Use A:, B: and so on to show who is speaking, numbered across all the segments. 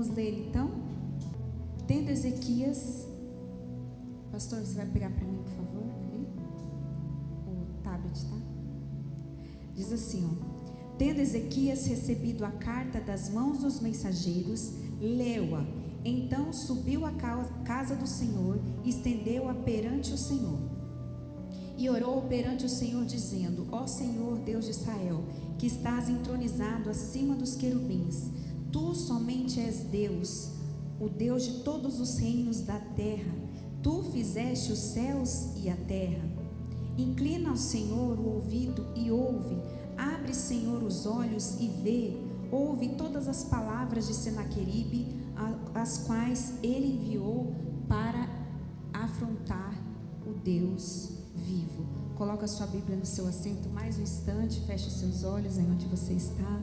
A: Vamos ler então? Tendo Ezequias, pastor, você vai pegar para mim, por favor, ali? O tablet, tá? Diz assim, ó: tendo Ezequias recebido a carta das mãos dos mensageiros, leu-a. Então subiu à casa do Senhor e estendeu-a perante o Senhor. E orou perante o Senhor, dizendo: ó Senhor, Deus de Israel, que estás entronizado acima dos querubins, tu somente és Deus, o Deus de todos os reinos da terra. Tu fizeste os céus e a terra. Inclina ao Senhor o ouvido e ouve. Abre, Senhor, os olhos e vê. Ouve todas as palavras de Senaqueribe, as quais ele enviou para afrontar o Deus vivo. Coloca a sua Bíblia no seu assento mais um instante, feche os seus olhos em onde você está.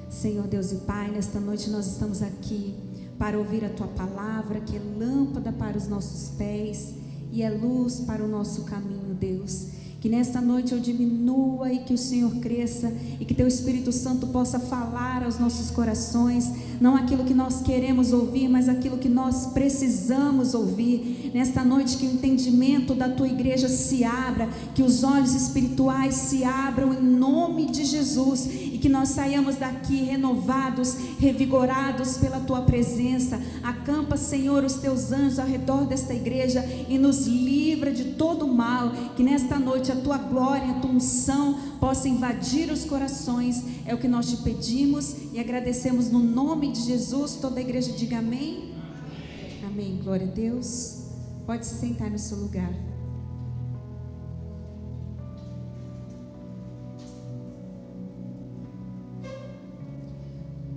A: Senhor Deus e Pai, nesta noite nós estamos aqui para ouvir a Tua palavra, que é lâmpada para os nossos pés e é luz para o nosso caminho, Deus. Que nesta noite eu diminua e que o Senhor cresça, e que Teu Espírito Santo possa falar aos nossos corações, não aquilo que nós queremos ouvir, mas aquilo que nós precisamos ouvir. Nesta noite que o entendimento da Tua igreja se abra, que os olhos espirituais se abram em nome de Jesus, e que nós saiamos daqui renovados, revigorados pela Tua presença. Acampa, Senhor, os Teus anjos ao redor desta igreja e nos livra de todo mal. Que nesta noite a Tua glória, a Tua unção possa invadir os corações. É o que nós te pedimos e agradecemos no nome de Jesus. Toda a igreja diga amém. Amém, amém. Glória a Deus. Pode se sentar no seu lugar.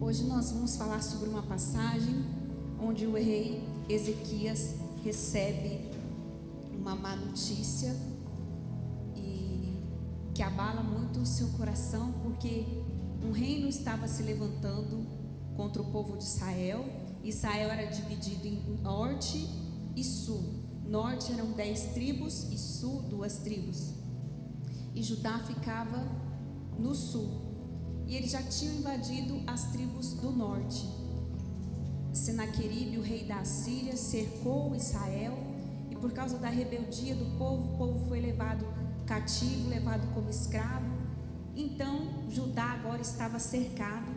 A: Hoje nós vamos falar sobre uma passagem onde o rei Ezequias recebe uma má notícia e que abala muito o seu coração, porque um reino estava se levantando contra o povo de Israel. Israel era dividido em norte e sul. Norte eram 10 tribos e sul 2 tribos. E Judá ficava no sul. E eles já tinham invadido as tribos do norte. Senaqueribe, o rei da Assíria, cercou Israel, e por causa da rebeldia do povo, o povo foi levado cativo, levado como escravo. Então Judá agora estava cercado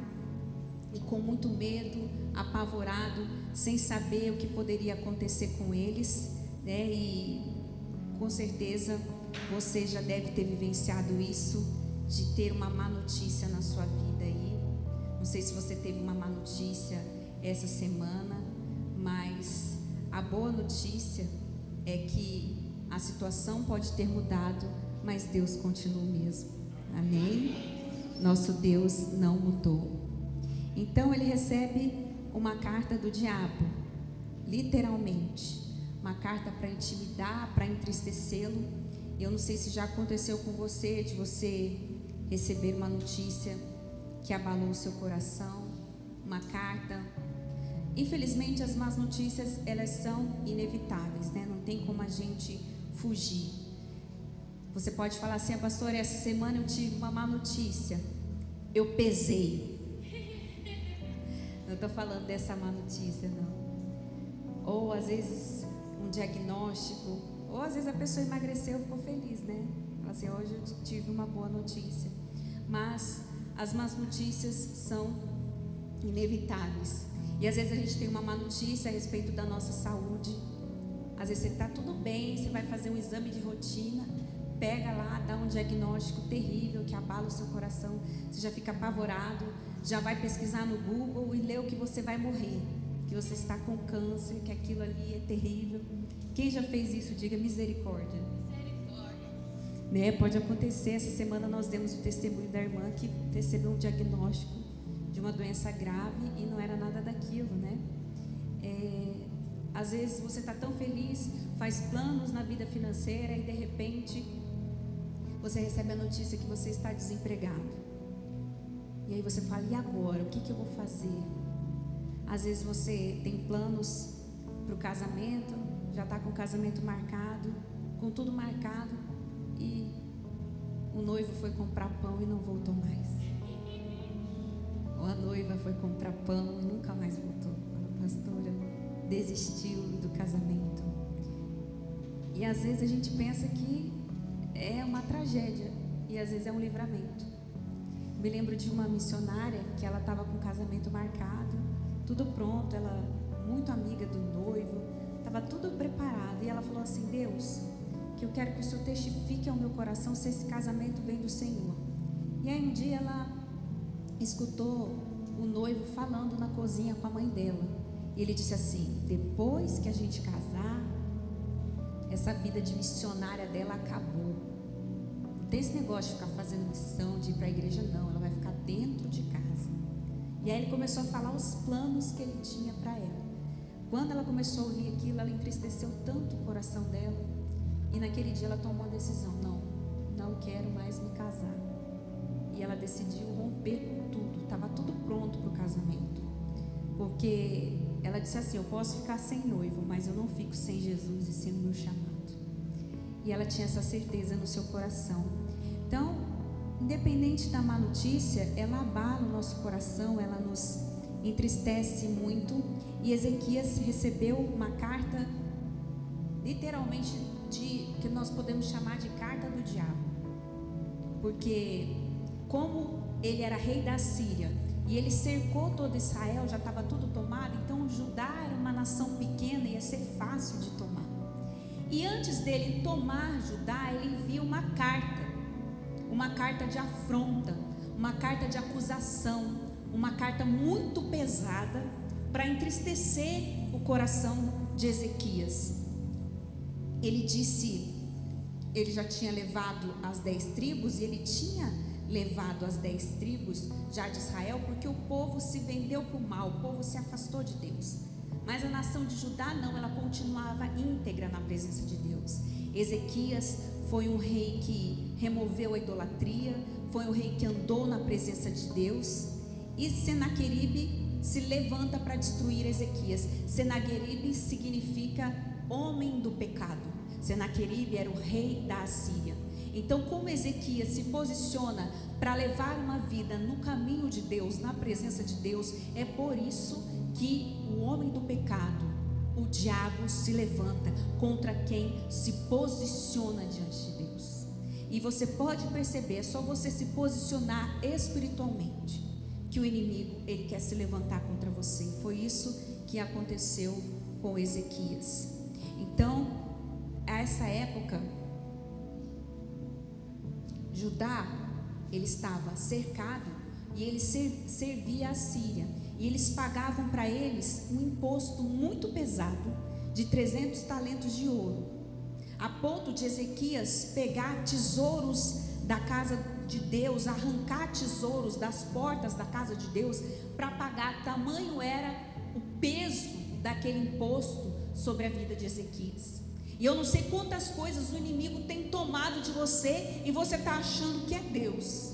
A: e com muito medo, apavorado, sem saber o que poderia acontecer com eles, né? E com certeza você já deve ter vivenciado isso, de ter uma má notícia na sua vida aí. Não sei se você teve uma má notícia essa semana, mas a boa notícia é que a situação pode ter mudado, mas Deus continua o mesmo. Amém? Nosso Deus não mudou. Então ele recebe uma carta do diabo, literalmente, uma carta para intimidar, para entristecê-lo. Eu não sei se já aconteceu com você, de você receber uma notícia que abalou o seu coração, uma carta. Infelizmente as más notícias, elas são inevitáveis, né? Não tem como a gente fugir. Você pode falar assim: pastor, essa semana eu tive uma má notícia, eu pesei. Não estou falando dessa má notícia, não. Ou às vezes um diagnóstico, ou às vezes a pessoa emagreceu e ficou feliz, né? Fala assim: hoje eu tive uma boa notícia. Mas as más notícias são inevitáveis. E às vezes a gente tem uma má notícia a respeito da nossa saúde. Às vezes você está tudo bem, você vai fazer um exame de rotina, pega lá, dá um diagnóstico terrível que abala o seu coração. Você já fica apavorado, já vai pesquisar no Google e lê o que você vai morrer, que você está com câncer, que aquilo ali é terrível. Quem já fez isso, diga misericórdia. Né? Pode acontecer. Essa semana nós demos o testemunho da irmã que recebeu um diagnóstico de uma doença grave e não era nada daquilo, né? Às vezes você está tão feliz, faz planos na vida financeira e de repente você recebe a notícia que você está desempregado. E aí você fala: e agora? O que eu vou fazer? Às vezes você tem planos para o casamento, já está com o casamento marcado, com tudo marcado, e o noivo foi comprar pão e não voltou mais. Ou a noiva foi comprar pão e nunca mais voltou. desistiu do casamento. E às vezes a gente pensa que é uma tragédia e às vezes é um livramento. Me lembro de uma missionária que ela estava com o casamento marcado, tudo pronto, ela muito amiga do noivo, estava tudo preparado, e ela falou assim: Deus, que eu quero que o Senhor testifique ao meu coração se esse casamento vem do Senhor. E aí um dia ela escutou o noivo falando na cozinha com a mãe dela, e ele disse assim: depois que a gente casar, essa vida de missionária dela acabou. Não tem esse negócio de ficar fazendo missão, de ir para a igreja, não. Ela vai ficar dentro de casa. E aí ele começou a falar os planos que ele tinha para ela. Quando ela começou a ouvir aquilo, ela entristeceu tanto o coração dela. E naquele dia ela tomou a decisão: não quero mais me casar. E ela decidiu romper com tudo. Estava tudo pronto para o casamento. Porque ela disse assim: eu posso ficar sem noivo, mas eu não fico sem Jesus e sem o meu chamado. E ela tinha essa certeza no seu coração. Então, independente da má notícia, ela abala o nosso coração, ela nos entristece muito. E Ezequias recebeu uma carta, literalmente, que nós podemos chamar de carta do diabo. Porque como ele era rei da Síria e ele cercou todo Israel, já estava tudo tomado, então Judá era uma nação pequena, ia ser fácil de tomar. E antes dele tomar Judá, ele envia uma carta de afronta, uma carta de acusação, uma carta muito pesada para entristecer o coração de Ezequias. Ele disse, ele já tinha levado as 10 tribos, e ele tinha levado as 10 tribos já de Israel, porque o povo se vendeu para o mal, o povo se afastou de Deus. Mas a nação de Judá não, ela continuava íntegra na presença de Deus. Ezequias foi um rei que removeu a idolatria, foi um rei que andou na presença de Deus. E Senaqueribe se levanta para destruir Ezequias. Senaqueribe significa homem do pecado. Senaqueribe era o rei da Assíria. Então, como Ezequias se posiciona para levar uma vida no caminho de Deus, na presença de Deus, é por isso que o homem do pecado, o diabo, se levanta contra quem se posiciona diante de Deus. E você pode perceber, é só você se posicionar espiritualmente, que o inimigo, ele quer se levantar contra você. Foi isso que aconteceu com Ezequias. Então, a essa época, Judá, ele estava cercado e ele servia a Síria. E eles pagavam para eles um imposto muito pesado de 300 talentos de ouro, a ponto de Ezequias pegar tesouros da casa de Deus, arrancar tesouros das portas da casa de Deus para pagar. Tamanho era o peso daquele imposto sobre a vida de Ezequias. E eu não sei quantas coisas o inimigo tem tomado de você e você está achando que é Deus.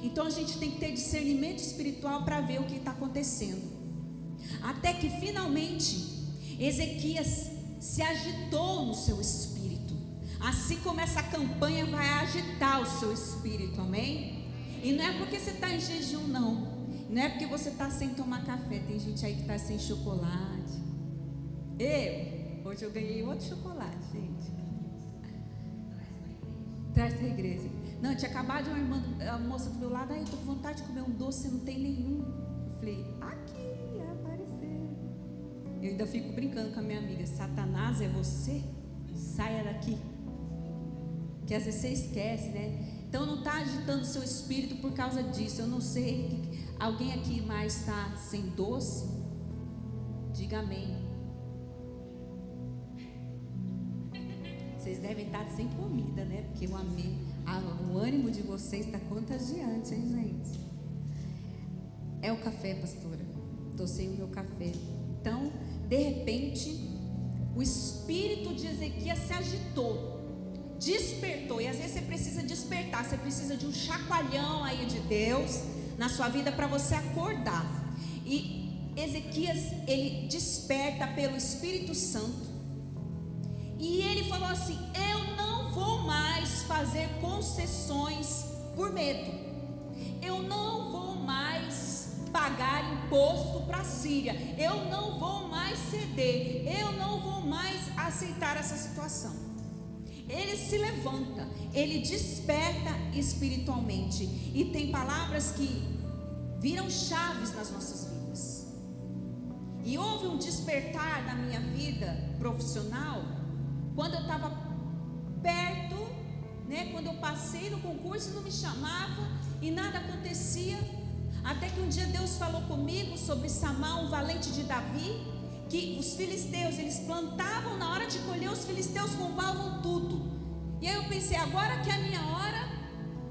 A: Então a gente tem que ter discernimento espiritual para ver o que está acontecendo. Até que finalmente Ezequias se agitou no seu espírito, assim como essa campanha vai agitar o seu espírito, amém? E não é porque você está em jejum, não é porque você está sem tomar café. Tem gente aí que está sem chocolate. Hoje eu ganhei outro chocolate, gente. Traz para a igreja. Não, tinha acabado uma irmã, a moça do meu lado: eu estou com vontade de comer um doce, não tem nenhum. Eu falei: aqui, apareceu. Eu ainda fico brincando com a minha amiga: Satanás é você? Saia daqui. Que às vezes você esquece, né? Então não está agitando o seu espírito por causa disso. Eu não sei. Alguém aqui mais está sem doce? Diga amém. Vocês devem estar sem comida, né? Porque o ânimo de vocês está contagiante, hein, gente? É o café, pastora. Estou sem o meu café. Então, de repente, o espírito de Ezequias se agitou, despertou. E às vezes você precisa despertar. Você precisa de um chacoalhão aí de Deus na sua vida para você acordar. E Ezequias, ele desperta pelo Espírito Santo. E ele falou assim: eu não vou mais fazer concessões por medo. Eu não vou mais pagar
B: pagar imposto para a Síria. Eu não vou mais ceder, eu não vou mais aceitar essa situação. Ele se levanta, ele desperta espiritualmente. E tem palavras que viram chaves nas nossas vidas. E houve um despertar na minha vida profissional quando eu estava perto, quando eu passei no concurso, não me chamava e nada acontecia. Até que um dia Deus falou comigo sobre Samar, um valente de Davi, que os filisteus, eles plantavam, na hora de colher, os filisteus roubavam tudo. E aí eu pensei, agora que é a minha hora,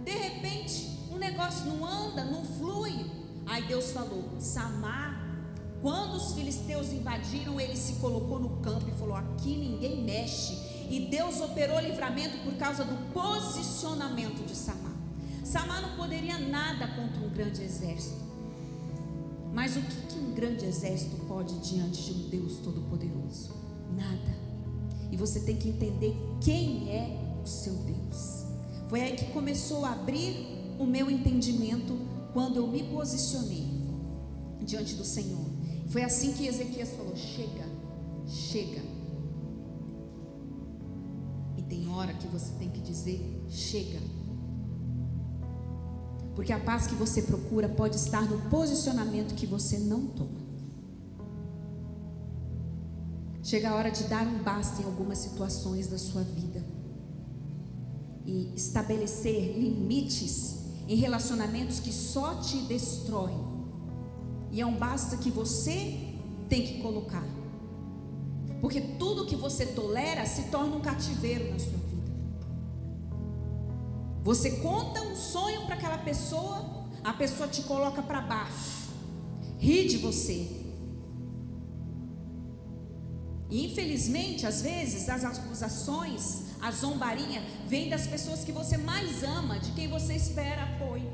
B: de repente um negócio não anda, não flui. Aí Deus falou, Samar, quando os filisteus invadiram, ele se colocou no campo e falou, aqui ninguém mexe. E Deus operou livramento por causa do posicionamento de Samar. Samar não poderia nada contra um grande exército. Mas o que um grande exército pode diante de um Deus todo-poderoso? Nada. E você tem que entender quem é o seu Deus. Foi aí que começou a abrir o meu entendimento quando eu me posicionei diante do Senhor. Foi assim que Ezequias falou, chega, chega. E tem hora que você tem que dizer, chega. Porque a paz que você procura pode estar no posicionamento que você não toma. Chega a hora de dar um basta em algumas situações da sua vida. E estabelecer limites em relacionamentos que só te destroem. E é um basta que você tem que colocar. Porque tudo que você tolera se torna um cativeiro na sua vida. Você conta um sonho para aquela pessoa, a pessoa te coloca para baixo, ri de você. E infelizmente, às vezes, as acusações, a zombaria, vem das pessoas que você mais ama, de quem você espera apoio.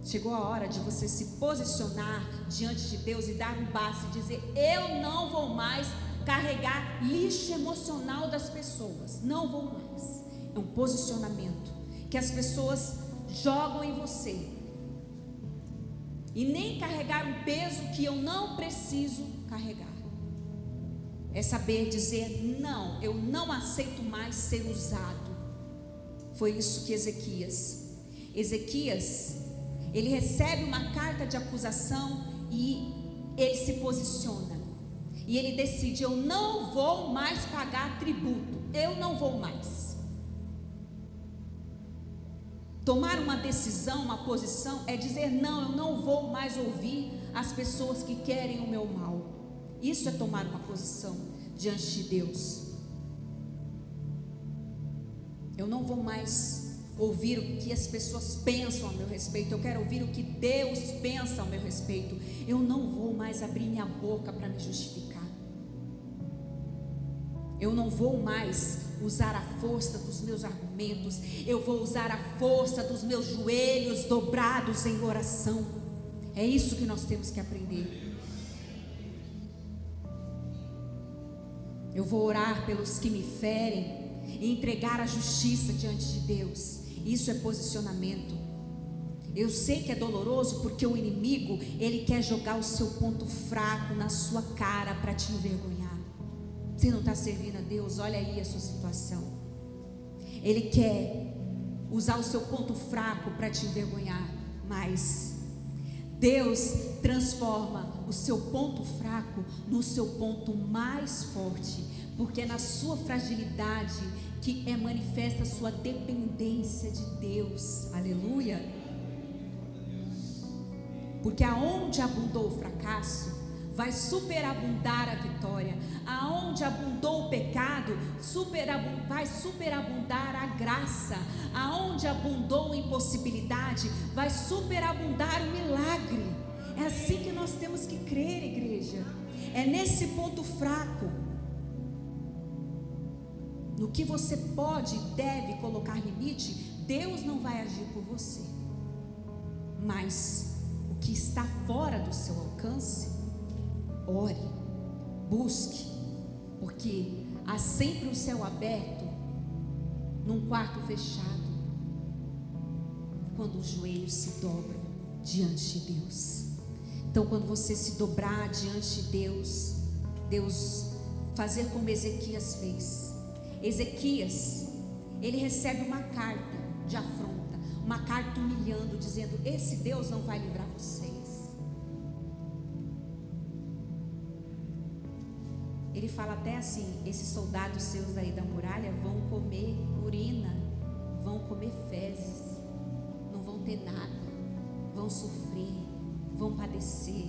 B: Chegou a hora de você se posicionar diante de Deus e dar um basta e dizer, eu não vou mais carregar lixo emocional das pessoas, não vou mais. É um posicionamento que as pessoas jogam em você. E nem carregar um peso que eu não preciso carregar. É saber dizer, não, eu não aceito mais ser usado. Foi isso que Ezequias, ele recebe uma carta de acusação e ele se posiciona. E ele decide, eu não vou mais pagar tributo, eu não vou mais. Tomar uma decisão, uma posição, é dizer, não, eu não vou mais ouvir as pessoas que querem o meu mal. Isso é tomar uma posição diante de Deus. Eu não vou mais ouvir o que as pessoas pensam a meu respeito, eu quero ouvir o que Deus pensa a meu respeito. Eu não vou mais abrir minha boca para me justificar. Eu não vou mais usar a força dos meus argumentos, eu vou usar a força dos meus joelhos dobrados em oração. É isso que nós temos que aprender. Eu vou orar pelos que me ferem e entregar a justiça diante de Deus. Isso é posicionamento. Eu sei que é doloroso porque o inimigo, ele quer jogar o seu ponto fraco na sua cara para te envergonhar. Você não está servindo a Deus, olha aí a sua situação. Ele quer usar o seu ponto fraco para te envergonhar, mas Deus transforma o seu ponto fraco no seu ponto mais forte, porque é na sua fragilidade que é manifesta a sua dependência de Deus. Aleluia. Porque aonde abundou o fracasso, vai superabundar a vitória. Aonde abundou o pecado, vai superabundar a graça. Aonde abundou a impossibilidade, vai superabundar o milagre. É assim que nós temos que crer, igreja. É nesse ponto fraco, no que você pode e deve colocar limite. Deus não vai agir por você, mas o que está fora do seu alcance, ore, busque, porque há sempre o céu aberto num quarto fechado.
A: quando os joelhos se dobram diante de Deus. Então, quando você se dobrar diante de Deus, Deus fazer como Ezequias fez. Ezequias, ele recebe uma carta de afronta, uma carta humilhando, dizendo: esse Deus não vai livrar vocês. Ele fala até assim: esses soldados seus aí da muralha vão comer urina, vão comer fezes, não vão ter nada, vão sofrer, vão padecer.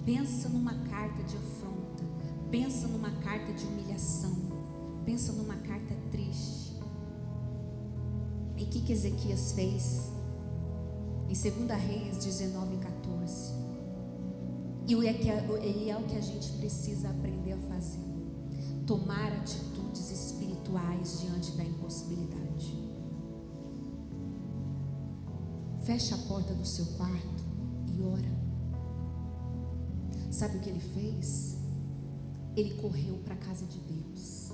A: Pensa numa carta de afronta, pensa numa carta de humilhação, pensa numa carta triste. E o que Ezequias fez? Em 2 Reis 19:14. E é o que a gente precisa aprender a fazer: tomar atitudes espirituais diante da impossibilidade. Fecha a porta do seu quarto e ora. Sabe o que ele fez? Ele correu para a casa de Deus.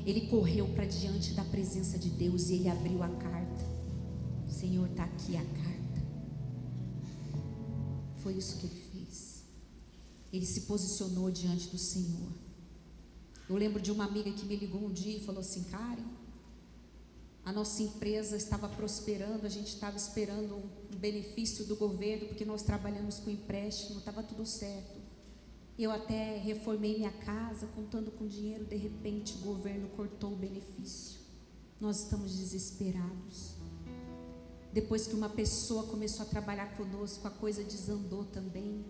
A: Ele correu para diante da presença de Deus e ele abriu a carta. Senhor, está aqui a carta. Foi isso que ele fez. Ele se posicionou diante do Senhor. Eu lembro de uma amiga que me ligou um dia e falou assim: Karen, a nossa empresa estava prosperando, a gente estava esperando um benefício do governo, porque nós trabalhamos com empréstimo, estava tudo certo. Eu até reformei minha casa, contando com dinheiro, de repente o governo cortou o benefício. Nós estamos desesperados. Depois que uma pessoa começou a trabalhar conosco, a coisa desandou também.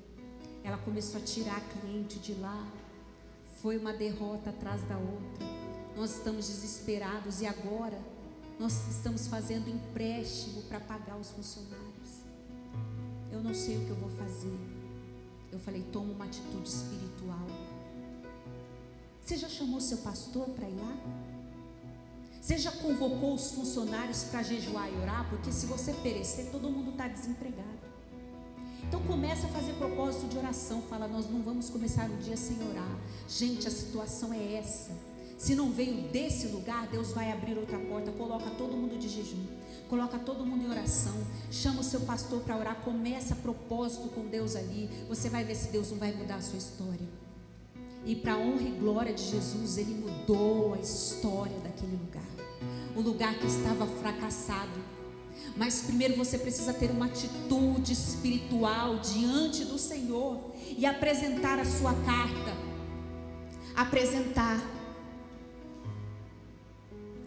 A: Ela começou a tirar cliente de lá. Foi uma derrota atrás da outra. Nós estamos desesperados e agora nós estamos fazendo empréstimo para pagar os funcionários. Eu não sei o que eu vou fazer. Eu falei: toma uma atitude espiritual. Você já chamou seu pastor para ir lá? Você já convocou os funcionários para jejuar e orar? Porque se você perecer, todo mundo está desempregado. Então começa a fazer propósito de oração. Fala: nós não vamos começar o dia sem orar. Gente, a situação é essa. Se não veio desse lugar, Deus vai abrir outra porta. Coloca todo mundo de jejum, coloca todo mundo em oração, chama o seu pastor para orar. Começa propósito com Deus ali. Você vai ver se Deus não vai mudar a sua história. E para a honra e glória de Jesus, Ele mudou a história daquele lugar. O lugar que estava fracassado. Mas primeiro você precisa ter uma atitude espiritual diante do Senhor e apresentar a sua carta. Apresentar.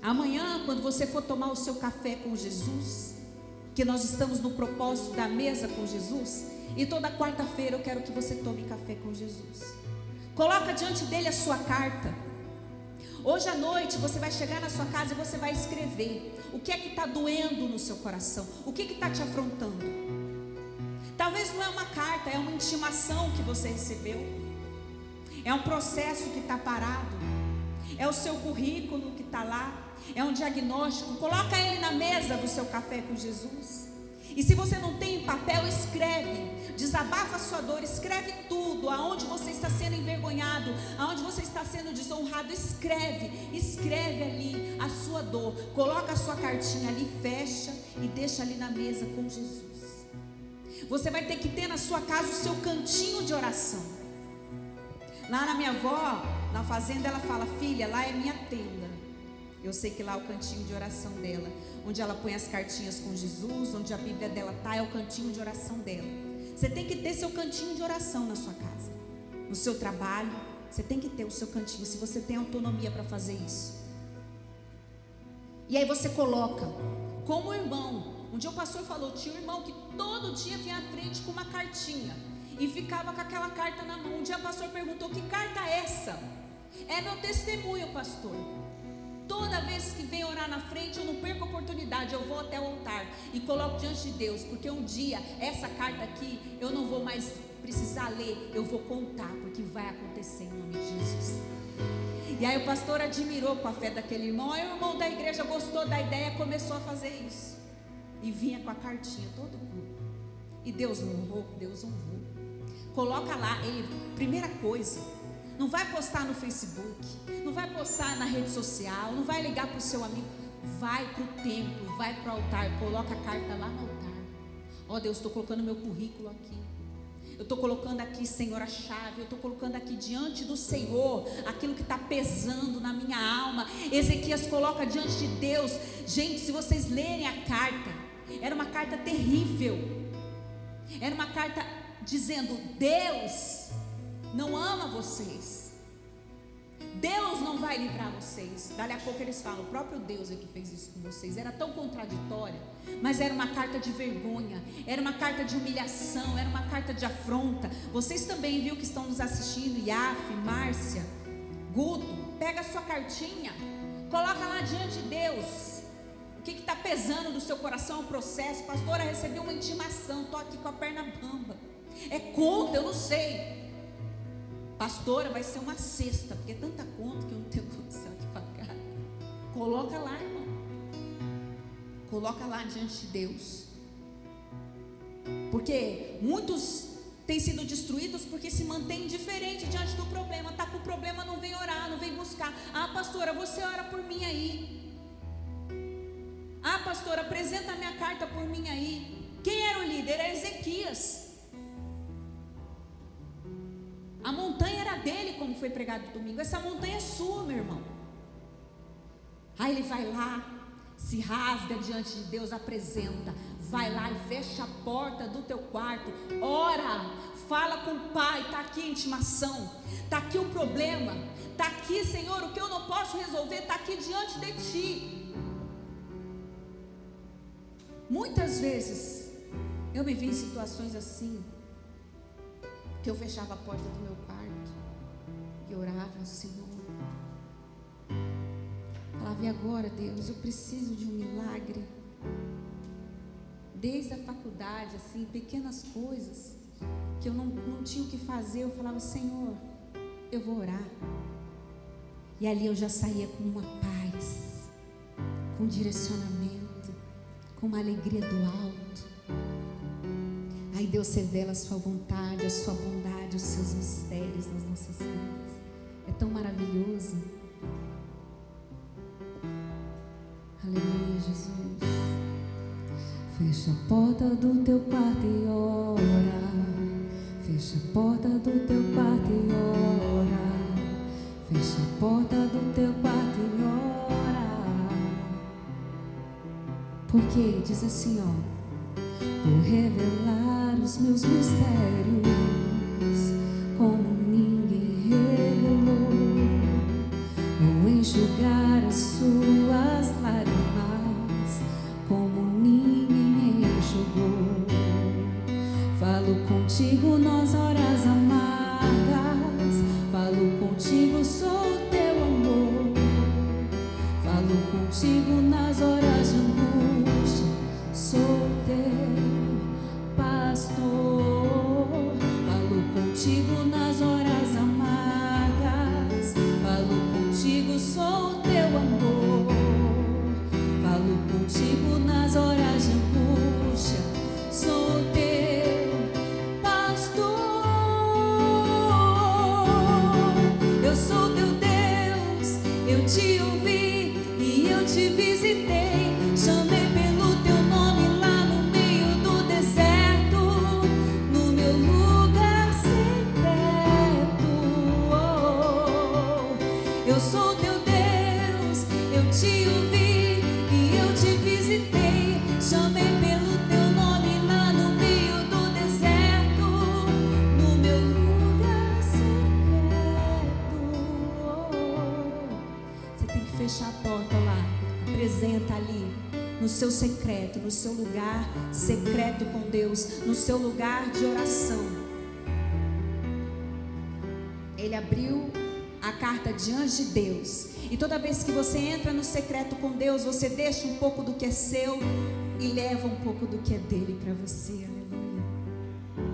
A: Amanhã, quando você for tomar o seu café com Jesus, que nós estamos no propósito da mesa com Jesus, e toda quarta-feira eu quero que você tome café com Jesus. Coloca diante dele a sua carta. Hoje à noite você vai chegar na sua casa e você vai escrever o que é que está doendo no seu coração, o que está te afrontando. Talvez não é uma carta, é uma intimação que você recebeu, é um processo que está parado, é o seu currículo que está lá, é um diagnóstico. Coloca ele na mesa do seu café com Jesus. E se você não tem em papel, escreve, desabafa a sua dor, escreve tudo, aonde você está sendo envergonhado, aonde você está sendo desonrado, escreve ali a sua dor, coloca a sua cartinha ali, fecha e deixa ali na mesa com Jesus. Você vai ter que ter na sua casa o seu cantinho de oração. Lá na minha avó, na fazenda, ela fala: filha, lá é minha tenda. Eu sei que lá é o cantinho de oração dela, onde ela põe as cartinhas com Jesus, onde a Bíblia dela está, é o cantinho de oração dela. Você tem que ter seu cantinho de oração na sua casa, no seu trabalho. Você tem que ter o seu cantinho, se você tem autonomia para fazer isso. E aí você coloca, como o irmão. Um dia o pastor falou: tinha um irmão que todo dia vinha à frente com uma cartinha e ficava com aquela carta na mão. Um dia o pastor perguntou: que carta é essa? É meu testemunho, pastor. Toda vez que vem orar na frente, eu não perco a oportunidade, eu vou até o altar e coloco diante de Deus, porque um dia, essa carta aqui, eu não vou mais precisar ler, eu vou contar, porque vai acontecer em nome de Jesus. E aí o pastor admirou com a fé daquele irmão. Aí o irmão da igreja gostou da ideia, começou a fazer isso, e vinha com a cartinha todo culto. E Deus honrou, Deus honrou. Coloca lá, primeira coisa, não vai postar no Facebook, não vai postar na rede social, não vai ligar para o seu amigo.
B: vai para o templo, vai para o altar, coloca a carta lá no altar. Ó Deus, estou colocando meu currículo aqui. Eu estou colocando aqui, Senhor, a chave. Eu estou colocando aqui diante do Senhor aquilo que está pesando na minha alma. Ezequias coloca diante de Deus. Gente, se vocês lerem a carta, era uma carta terrível. Era uma carta dizendo: Deus não ama vocês, Deus não vai livrar vocês. Dali a pouco eles falam: o próprio Deus é que fez isso com vocês. Era tão contraditória, mas era uma carta de vergonha, era uma carta de humilhação, era uma carta de afronta. Vocês também, viu, que estão nos assistindo, Iaf, Márcia, Guto, pega a sua cartinha, coloca lá diante de Deus. O que está pesando do seu coração? O processo. Pastora, recebi uma intimação, estou aqui com a perna bamba. É conta, eu não sei. Pastora, vai ser uma cesta, porque é tanta conta que eu não tenho condição de pagar. Coloca lá, irmão. Coloca lá diante de Deus. Porque muitos têm sido destruídos porque se mantêm indiferentes diante do problema. Está com o problema, não vem orar, não vem buscar. Ah, pastora, você ora por mim aí. Ah, pastora, apresenta a minha carta por mim aí. Quem era o líder? Era Ezequias. A montanha era dele, como foi pregado domingo. Essa montanha é sua, meu irmão. Aí ele vai lá, se rasga diante de Deus, apresenta. Vai lá e fecha a porta do teu quarto. Ora, fala com o Pai. Está aqui a intimação, está aqui o problema, está aqui, Senhor, o que eu não posso resolver está aqui diante de Ti. Muitas vezes eu me vi em situações assim, que eu fechava a porta do meu quarto e orava ao Senhor. Falava: e agora, Deus, eu preciso de um milagre. Desde a faculdade, assim, pequenas coisas que eu não tinha o que fazer, eu falava: Senhor, eu vou orar. E ali eu já saía com uma paz, com direcionamento, com uma alegria do alto. Aí Deus revela a sua vontade, a sua bondade, os seus mistérios nas nossas vidas. É tão maravilhoso. Aleluia, Jesus. Fecha a porta do teu quarto e ora. Fecha a porta do teu quarto e ora. Fecha a porta do teu quarto e ora. Porque diz assim, ó: vou revelar os meus mistérios como ninguém revelou. Vou enxugar as suas lágrimas como ninguém enxugou. Falo contigo nas horas amargas, falo contigo, sou teu amor. Falo contigo nas horas de angústia, sou teu pastor. Falo contigo nas horas amargas, falo contigo, sou teu amor. Falo contigo nas horas de angústia, sou teu pastor. Eu sou teu Deus, eu te ouvi e eu te visitei. Chamei pelo teu nome lá no meio do deserto, no meu lugar secreto. Eu sou teu Deus, eu te ouvi e eu te visitei. Chamei pelo teu nome lá no meio do deserto, no meu lugar secreto. Você tem que fechar a porta lá. Apresenta ali, no seu secreto, no seu lugar secreto com Deus, no seu lugar de oração. Ele abriu a carta diante de Deus. E toda vez que você entra no secreto com Deus, você deixa um pouco do que é seu e leva um pouco do que é dele para você. Aleluia.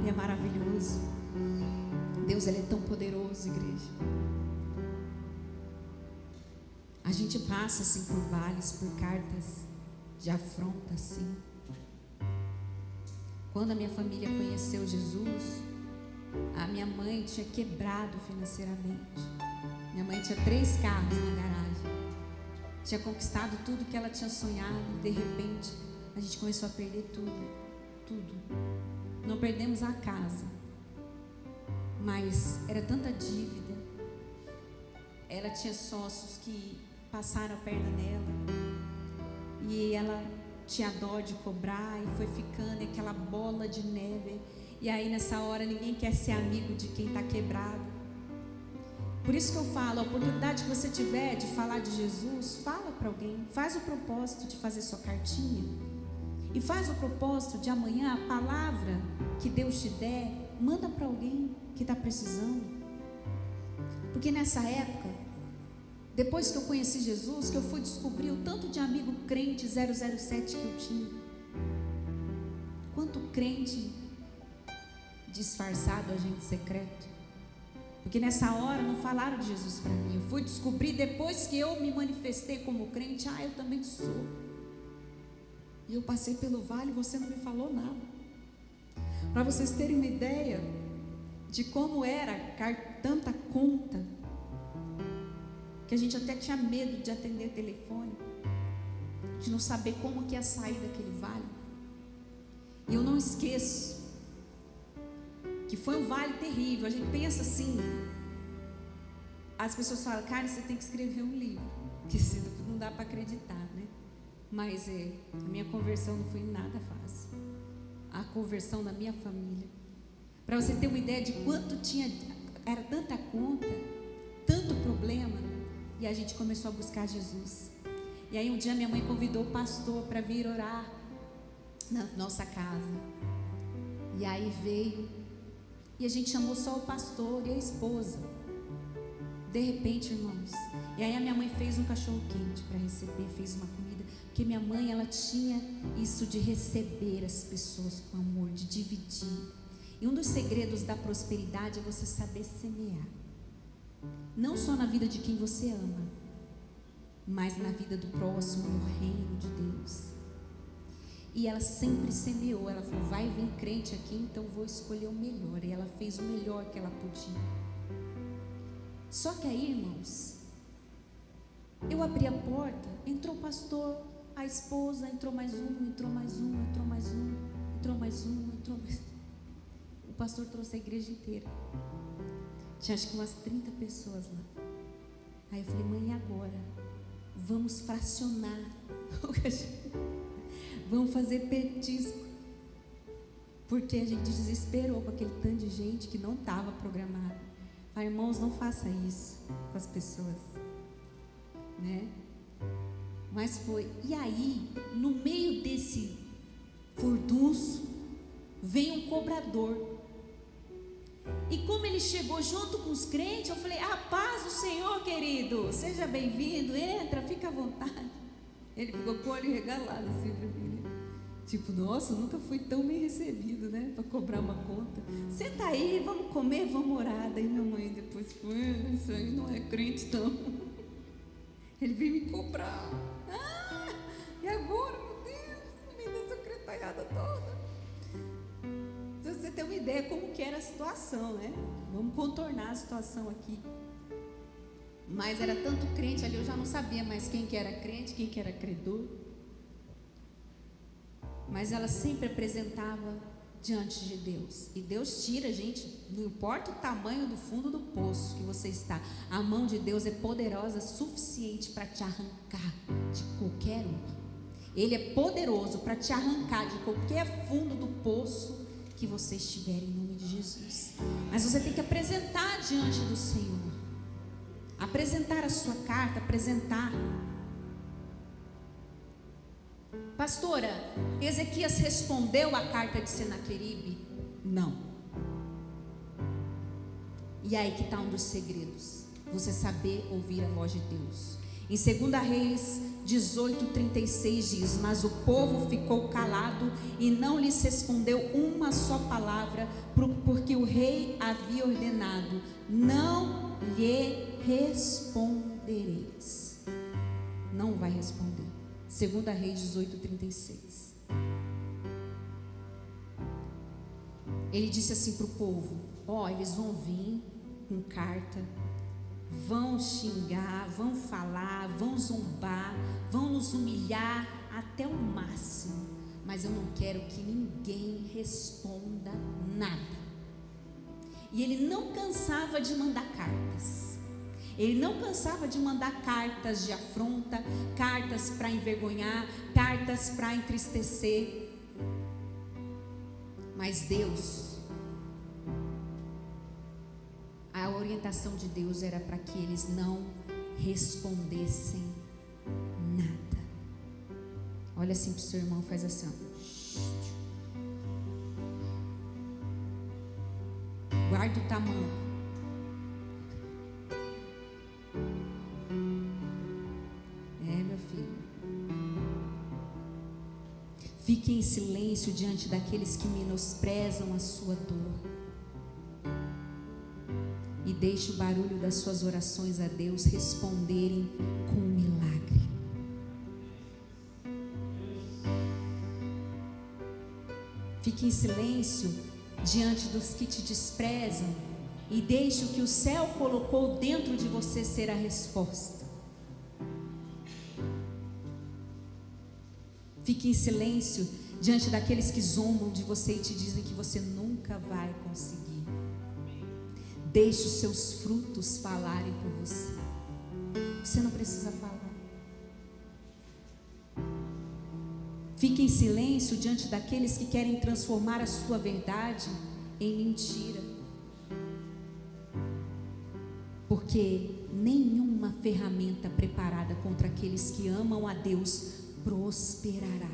B: E é maravilhoso. Deus, ele é tão poderoso, igreja. A gente passa assim por vales, por cartas de afronta assim. Quando a minha família conheceu Jesus, a minha mãe tinha quebrado financeiramente. Minha mãe tinha 3 carros na garagem.
A: tinha conquistado tudo que ela tinha sonhado, e de repente a gente começou a perder tudo. Não perdemos a casa, mas era tanta dívida. Ela tinha sócios que passaram a perna nela e ela tinha dó de cobrar, e foi ficando aquela bola de neve. E aí nessa hora ninguém quer ser amigo de quem está quebrado. Por isso que eu falo, a oportunidade que você tiver de falar de Jesus, fala para alguém. Faz o propósito de fazer sua cartinha, e faz o propósito de amanhã, a palavra que Deus te der, manda para alguém que está precisando. Porque nessa época, depois que eu conheci Jesus, que eu fui descobrir o tanto de amigo crente 007 que eu tinha. Quanto crente disfarçado, agente secreto. Porque nessa hora não falaram de Jesus para mim. Eu fui descobrir depois que eu me manifestei como crente. Eu também sou. E eu passei pelo vale e você não me falou nada. Para vocês terem uma ideia de como era tanta conta, que a gente até tinha medo de atender o telefone, de não saber como que ia sair daquele vale. E eu não esqueço que foi um vale terrível. A gente pensa assim, as pessoas falam, cara, você tem que escrever um livro, que não dá para acreditar, né? Mas a minha conversão não foi nada fácil. A conversão da minha família, para você ter uma ideia de quanto era tanta conta, tanto problema. E a gente começou a buscar Jesus. E aí um dia minha mãe convidou o pastor para vir orar na nossa casa. E aí veio, e a gente chamou só o pastor e a esposa. De repente, irmãos, e aí a minha mãe fez um cachorro quente para receber, fez uma comida, porque minha mãe, ela tinha isso de receber as pessoas com amor, de dividir. E um dos segredos da prosperidade é você saber semear, não só na vida de quem você ama, mas na vida do próximo, no reino de Deus. E ela sempre semeou. Ela falou, vai vir crente aqui, então vou escolher o melhor. E ela fez o melhor que ela podia. Só que aí, irmãos, eu abri a porta, entrou o pastor, a esposa, entrou mais um, entrou mais um, entrou mais um, entrou mais um, entrou mais um. O pastor trouxe a igreja inteira. Tinha acho que umas 30 pessoas lá. Aí eu falei, mãe, e agora? Vamos fracionar. Vamos fazer petisco. Porque a gente desesperou com aquele tanto de gente que não estava programado. Ah, irmãos, não faça isso com as pessoas, né? Mas foi. E aí, no meio desse furdunço, vem um cobrador. E como ele chegou junto com os crentes, eu falei, a paz do Senhor, querido, seja bem-vindo, entra, fica à vontade. Ele ficou com o olho regalado assim para mim, né? Tipo, nossa, nunca fui tão bem recebido, né? Para cobrar uma conta. Senta aí, vamos comer, vamos orar. Daí minha mãe depois foi, isso aí não é crente não. Ele veio me cobrar. E agora, meu Deus, me deu secretariada toda. Pra você ter uma ideia como que era a situação, né? Vamos contornar a situação aqui. Mas era tanto crente ali, eu já não sabia mais quem que era crente, quem que era credor. Mas ela sempre apresentava diante de Deus. E Deus tira a gente, não importa o tamanho do fundo do poço que você está. A mão de Deus é poderosa suficiente para te arrancar de qualquer um. Ele é poderoso para te arrancar de qualquer fundo do poço que você estiver, em nome de Jesus. Mas você tem que apresentar diante do Senhor. Apresentar a sua carta, apresentar. Pastora, Ezequias respondeu a carta de Senaqueribe? Não. E aí que está um dos segredos. Você saber ouvir a voz de Deus. Em 2 Reis 18:36 diz, mas o povo ficou calado e não lhes respondeu uma só palavra, porque o rei havia ordenado, não lhe respondereis. Não vai responder. 2 Reis 18:36. Ele disse assim para o povo, eles vão vir com carta,
B: vão xingar, vão falar, vão zombar, vão nos humilhar até o máximo, mas eu não quero que ninguém responda nada. E ele não cansava de mandar cartas. Ele não cansava de mandar cartas de afronta, cartas para envergonhar, cartas para entristecer. Mas Deus, a orientação de Deus era para que eles não respondessem nada. Olha assim para o seu irmão, faz assim, ó. Guarda o tamanho. Meu filho. Fique em silêncio diante daqueles que menosprezam a sua dor. E deixe o barulho das suas orações a Deus responderem com um milagre. Fique em silêncio diante dos que te desprezam e deixe o que o céu colocou dentro de você ser a resposta. Fique em silêncio diante daqueles que zombam de você e te dizem que você nunca vai conseguir. Deixe os seus frutos falarem por você. Você não precisa falar. Fique em silêncio diante daqueles que querem transformar a sua verdade em mentira. Porque nenhuma ferramenta preparada contra aqueles que amam a Deus prosperará.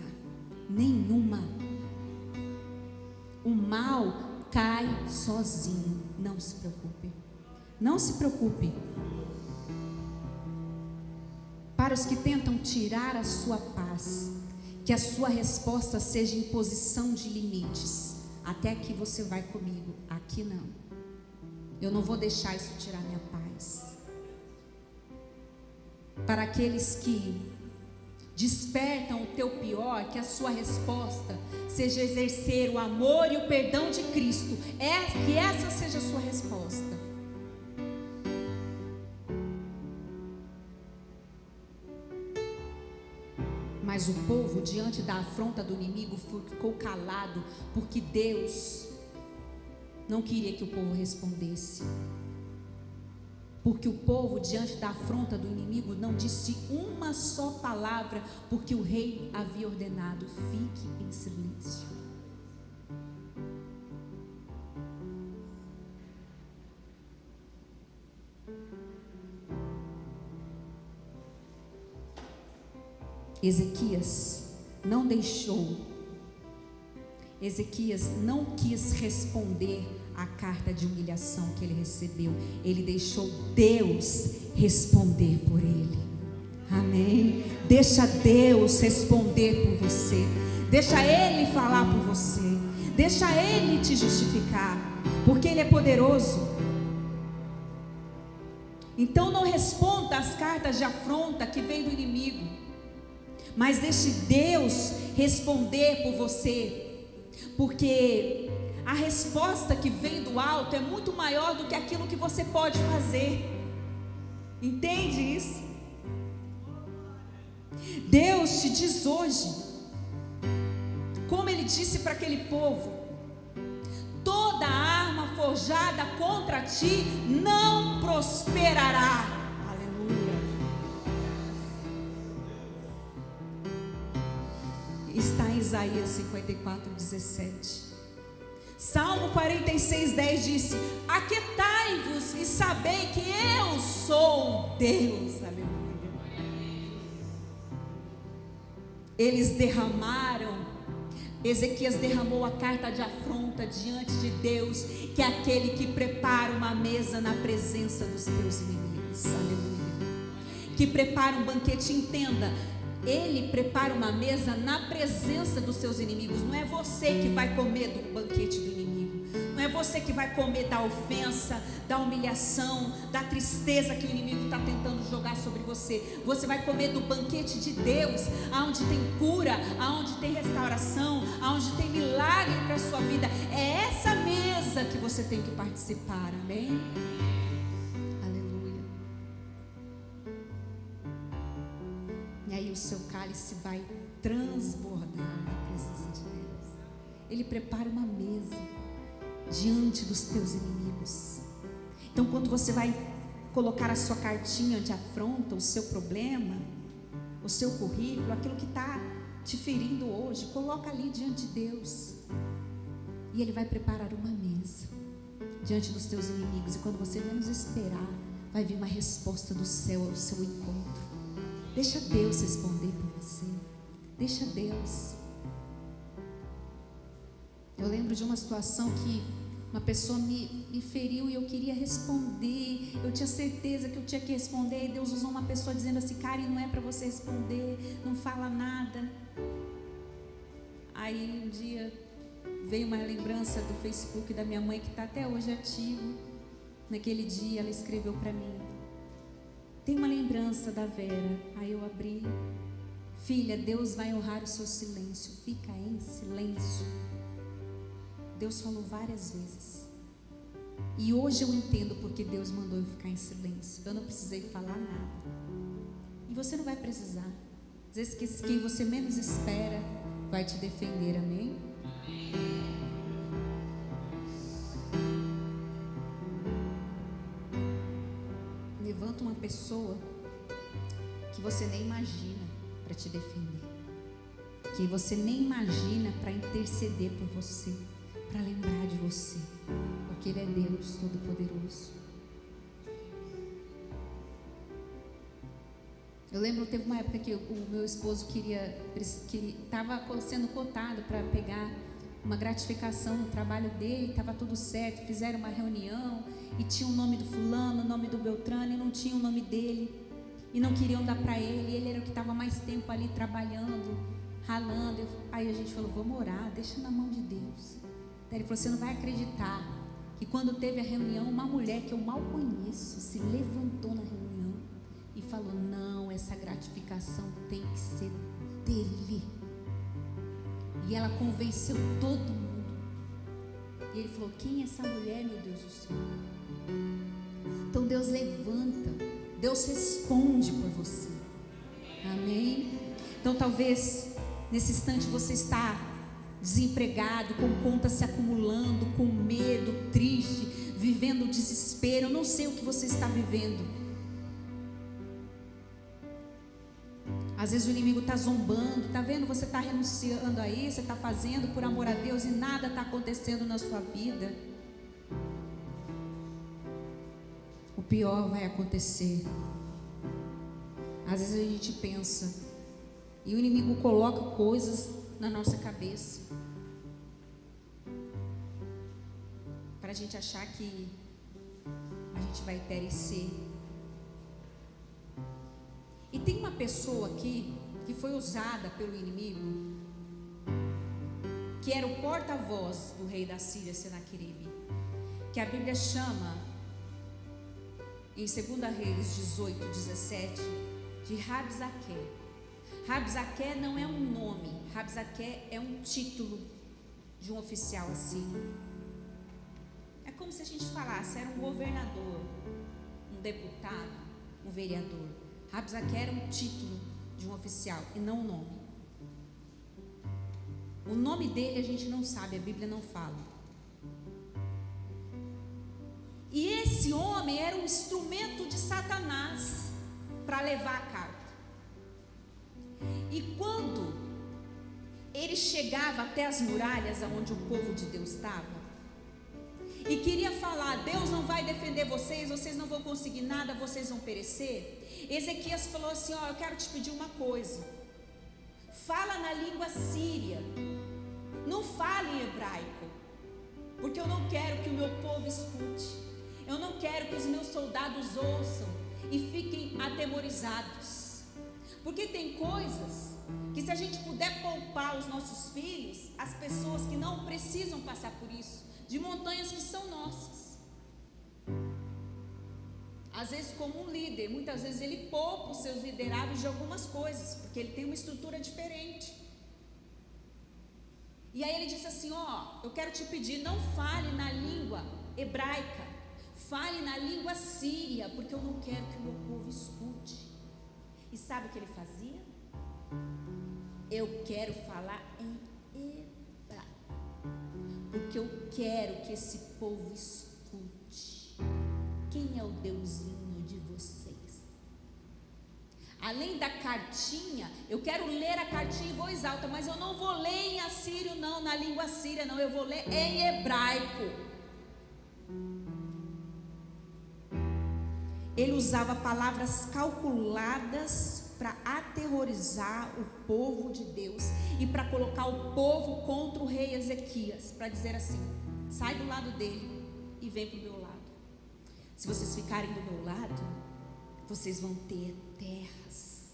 B: Nenhuma. O mal cai sozinho. Não se preocupe. Não se preocupe. Para os que tentam tirar a sua paz, que a sua resposta seja imposição de limites. Até aqui você vai comigo, aqui não. Eu não vou deixar isso tirar minha paz. Para aqueles que despertam o teu pior, que a sua resposta seja exercer o amor e o perdão de Cristo. Que essa seja a sua resposta. Mas o povo, diante da afronta do inimigo, ficou calado, porque Deus não queria que o povo respondesse. Porque o povo, diante da afronta do inimigo, não disse uma só palavra, porque o rei havia ordenado: fique em silêncio. Ezequias não quis responder a carta de humilhação que ele recebeu. Ele deixou Deus responder por ele. Amém? Deixa Deus responder por você. Deixa Ele falar por você. Deixa Ele te justificar, porque Ele é poderoso. Então não responda às cartas de afronta que vem do inimigo, mas deixe Deus responder por você, porque a resposta que vem do alto é muito maior do que aquilo que você pode fazer. Entende isso? Deus te diz hoje, como Ele disse para aquele povo: toda arma forjada contra ti não prosperará. Está em Isaías 54:17. Salmo 46:10 disse: aquietai-vos e sabei que eu sou Deus. Aleluia. Eles derramaram, Ezequias derramou a carta de afronta diante de Deus, que é aquele que prepara uma mesa na presença dos teus inimigos. Aleluia. Que prepara um banquete. Entenda, Ele prepara uma mesa na presença dos seus inimigos. Não é você que vai comer do banquete do inimigo. Não é você que vai comer da ofensa, da humilhação, da tristeza que o inimigo está tentando jogar sobre você. Você vai comer do banquete de Deus, aonde tem cura, aonde tem restauração, aonde tem milagre para a sua vida. É essa mesa que você tem que participar. Amém? Aleluia.
A: cálice vai transbordar na presença de Deus. Ele prepara uma mesa diante dos teus inimigos. Então, quando você vai colocar a sua cartinha de afronta, o seu problema, o seu currículo, aquilo que está te ferindo hoje, coloca ali diante de Deus. E Ele vai preparar uma mesa diante dos teus inimigos. E quando você menos esperar, vai vir uma resposta do céu ao seu encontro. Deixa Deus responder por você. Deixa Deus. Eu lembro de uma situação que uma pessoa me feriu e eu queria responder. Eu tinha certeza que eu tinha que responder. E Deus usou uma pessoa dizendo assim: Karen, não é para você responder, não fala nada. Aí um dia veio uma lembrança do Facebook da minha mãe, que está até hoje ativo. Naquele dia ela escreveu para mim: tem uma lembrança da Vera. Aí eu abri: filha, Deus vai honrar o seu silêncio, fica em silêncio. Deus falou várias vezes. E hoje eu entendo porque Deus mandou eu ficar em silêncio. Eu não precisei falar nada. E você não vai precisar. Às vezes quem você menos espera vai te defender, amém? Levanta uma pessoa que você nem imagina para te defender, que você nem imagina para interceder por você, para lembrar de você, porque Ele é Deus Todo-Poderoso. Eu lembro, teve uma época que o meu esposo estava sendo cotado para pegar uma gratificação no trabalho dele, estava tudo certo, fizeram uma reunião e tinha o nome do fulano, o nome do Beltrano, e não tinha o nome dele, e não queriam dar para ele era o que estava mais tempo ali trabalhando, ralando. Aí a gente falou: vamos orar, deixa na mão de Deus. Daí ele falou: você não vai acreditar que quando teve a reunião, uma mulher que eu mal conheço se levantou na reunião e falou: não, essa gratificação tem que ser dele. E ela convenceu todo mundo. E ele falou: quem é essa mulher, meu Deus do céu? Então Deus levanta, Deus responde por você, amém? Então talvez nesse instante você está desempregado, com contas se acumulando, com medo, triste, vivendo desespero. Eu não sei o que você está vivendo. Às vezes o inimigo está zombando, está vendo? Você está renunciando a isso, você está fazendo por amor a Deus e nada está acontecendo na sua vida. O pior vai acontecer. Às vezes a gente pensa e o inimigo coloca coisas na nossa cabeça para a gente achar que a gente vai perecer. E tem uma pessoa aqui que foi usada pelo inimigo, que era o porta-voz do rei da Síria, Senaqueribe, que a Bíblia chama em 2 Reis 18:17 de Rabzaque. Rabzaque não é um nome, Rabzaque é um título de um oficial assim. É como se a gente falasse, era um governador, um deputado, um vereador. Rabzaque era um título de um oficial e não um nome. O nome dele a gente não sabe, a Bíblia não fala. E esse homem era um instrumento de Satanás para levar a carta. E quando ele chegava até as muralhas onde o povo de Deus estava e queria falar: Deus não vai defender vocês, vocês não vão conseguir nada, vocês vão perecer, Ezequias falou assim: ó, eu quero te pedir uma coisa, fala na língua síria, não fale em hebraico, porque eu não quero que o meu povo escute, eu não quero que os meus soldados ouçam e fiquem atemorizados, porque tem coisas que, se a gente puder poupar os nossos filhos, as pessoas que não precisam passar por isso, de montanhas que são nossas. Às vezes, como um líder, muitas vezes ele poupa os seus liderados de algumas coisas, porque ele tem uma estrutura diferente. E aí ele disse assim: ó, eu quero te pedir, não fale na língua hebraica, fale na língua síria, porque eu não quero que o meu povo escute. E sabe o que ele fazia?
B: Eu quero falar em hebraico, porque eu quero que esse povo escute quem é o Deusinho de vocês. Além da cartinha, eu quero ler a cartinha em voz alta, mas eu não vou ler em assírio não, na língua assíria não, eu vou ler em hebraico. Ele usava palavras calculadas para aterrorizar o povo de Deus e para colocar o povo contra o rei Ezequias, para dizer assim: sai do lado dele e vem para o meu lado. Se vocês ficarem do meu lado, vocês vão ter terras,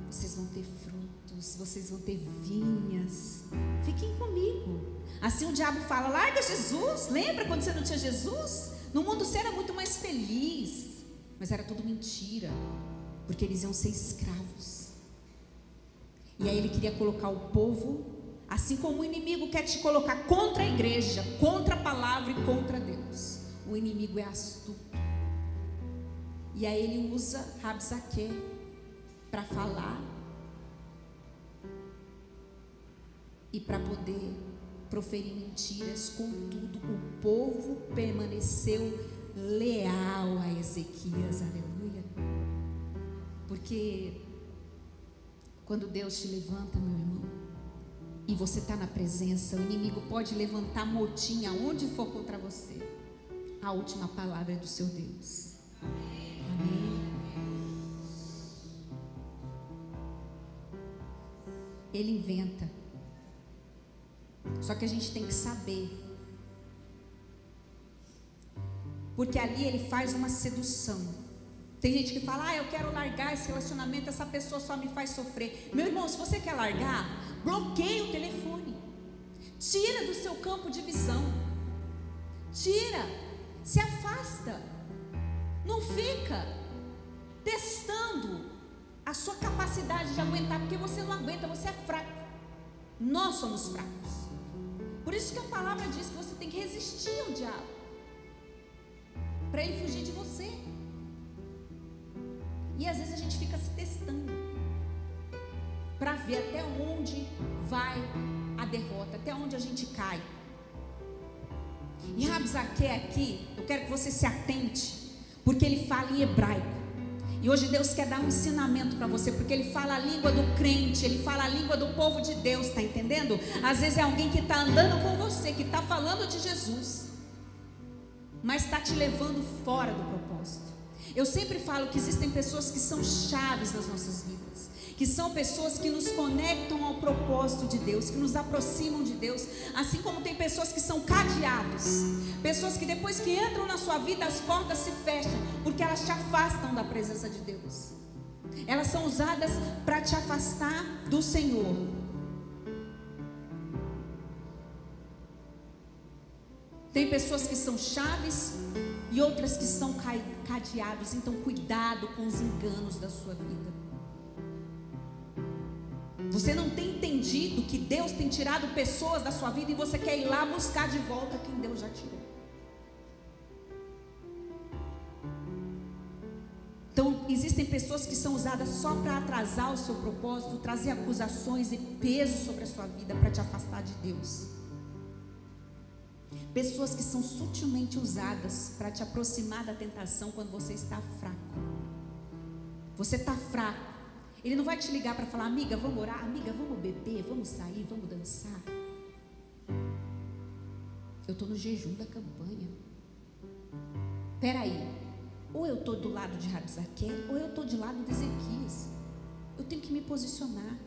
B: vocês vão ter frutos, vocês vão ter vinhas. Fiquem comigo. Assim o diabo fala: larga Jesus. Lembra quando você não tinha Jesus? No mundo você era muito mais feliz. Mas era tudo mentira, porque eles iam ser escravos. E aí ele queria colocar o povo, assim como o inimigo quer te colocar contra a igreja, contra a palavra e contra Deus. O inimigo é astuto. E aí ele usa Rabsaque para falar e para poder proferir mentiras. Contudo, o povo permaneceu leal a Ezequias, aleluia. Porque quando Deus te levanta, meu irmão, e você está na presença, o inimigo pode levantar motim aonde for contra você. A última palavra é do seu Deus. Amém. Ele inventa. Só que a gente tem que saber. Porque ali ele faz uma sedução. Tem gente que fala: eu quero largar esse relacionamento, essa pessoa só me faz sofrer. Meu irmão, se você quer largar, bloqueia o telefone. Tira do seu campo de visão. Tira. Se afasta. Não fica testando a sua capacidade de aguentar, porque você não aguenta, você é fraco. Nós somos fracos. Por isso que a palavra diz que você tem que resistir ao diabo, para ele fugir de você. E às vezes a gente fica se testando para ver até onde vai a derrota, até onde a gente cai. E Rabsaque aqui, eu quero que você se atente, porque ele fala em hebraico. E hoje Deus quer dar um ensinamento para você, porque ele fala a língua do crente, ele fala a língua do povo de Deus, está entendendo? Às vezes é alguém que está andando com você, que está falando de Jesus, mas está te levando fora do propósito. Eu sempre falo que existem pessoas que são chaves nas nossas vidas, que são pessoas que nos conectam ao propósito de Deus, que nos aproximam de Deus, assim como tem pessoas que são cadeados, pessoas que depois que entram na sua vida as portas se fecham, porque elas te afastam da presença de Deus. Elas são usadas para te afastar do Senhor. Tem pessoas que são chaves e outras que são cadeados. Então cuidado com os enganos da sua vida. Você não tem entendido que Deus tem tirado pessoas da sua vida e você quer ir lá buscar de volta quem Deus já tirou. Então existem pessoas que são usadas só para atrasar o seu propósito, trazer acusações e peso sobre a sua vida para te afastar de Deus. Pessoas que são sutilmente usadas para te aproximar da tentação quando você está fraco. Você está fraco. Ele não vai te ligar para falar: amiga, vamos orar, amiga, vamos beber, vamos sair, vamos dançar. Eu estou no jejum da campanha. Peraí, ou eu estou do lado de Rabsaque, ou eu estou do lado de Ezequias. Eu tenho que me posicionar.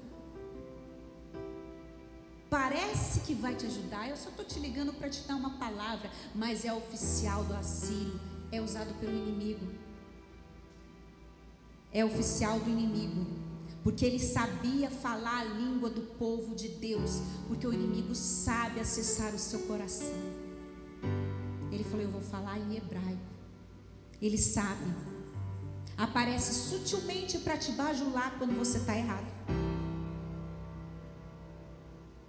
B: Parece que vai te ajudar, eu só estou te ligando para te dar uma palavra, mas é oficial do Assírio, é usado pelo inimigo. É oficial do inimigo, porque ele sabia falar a língua do povo de Deus, porque o inimigo sabe acessar o seu coração. Ele falou: eu vou falar em hebraico. Ele sabe, aparece sutilmente para te bajular quando você está errado,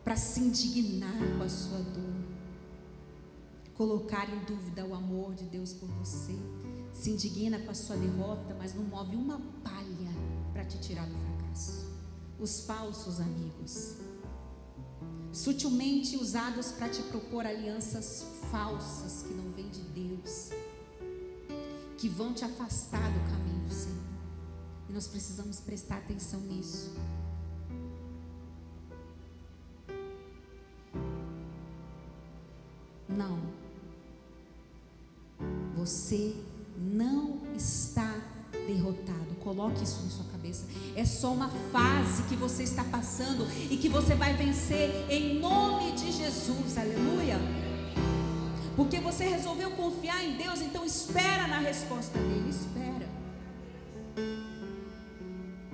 B: para se indignar com a sua dor, colocar em dúvida o amor de Deus por você. Se indigna com a sua derrota, mas não move uma palha para te tirar do fracasso.
A: os falsos amigos, sutilmente usados para te propor alianças falsas que não vêm de Deus, que vão te afastar do caminho do Senhor. E nós precisamos prestar atenção nisso. Não, você não está derrotado. Coloque isso na sua cabeça. É só uma fase que você está passando e que você vai vencer em nome de Jesus. Aleluia. Porque você resolveu confiar em Deus, então espera na resposta dele. Espera.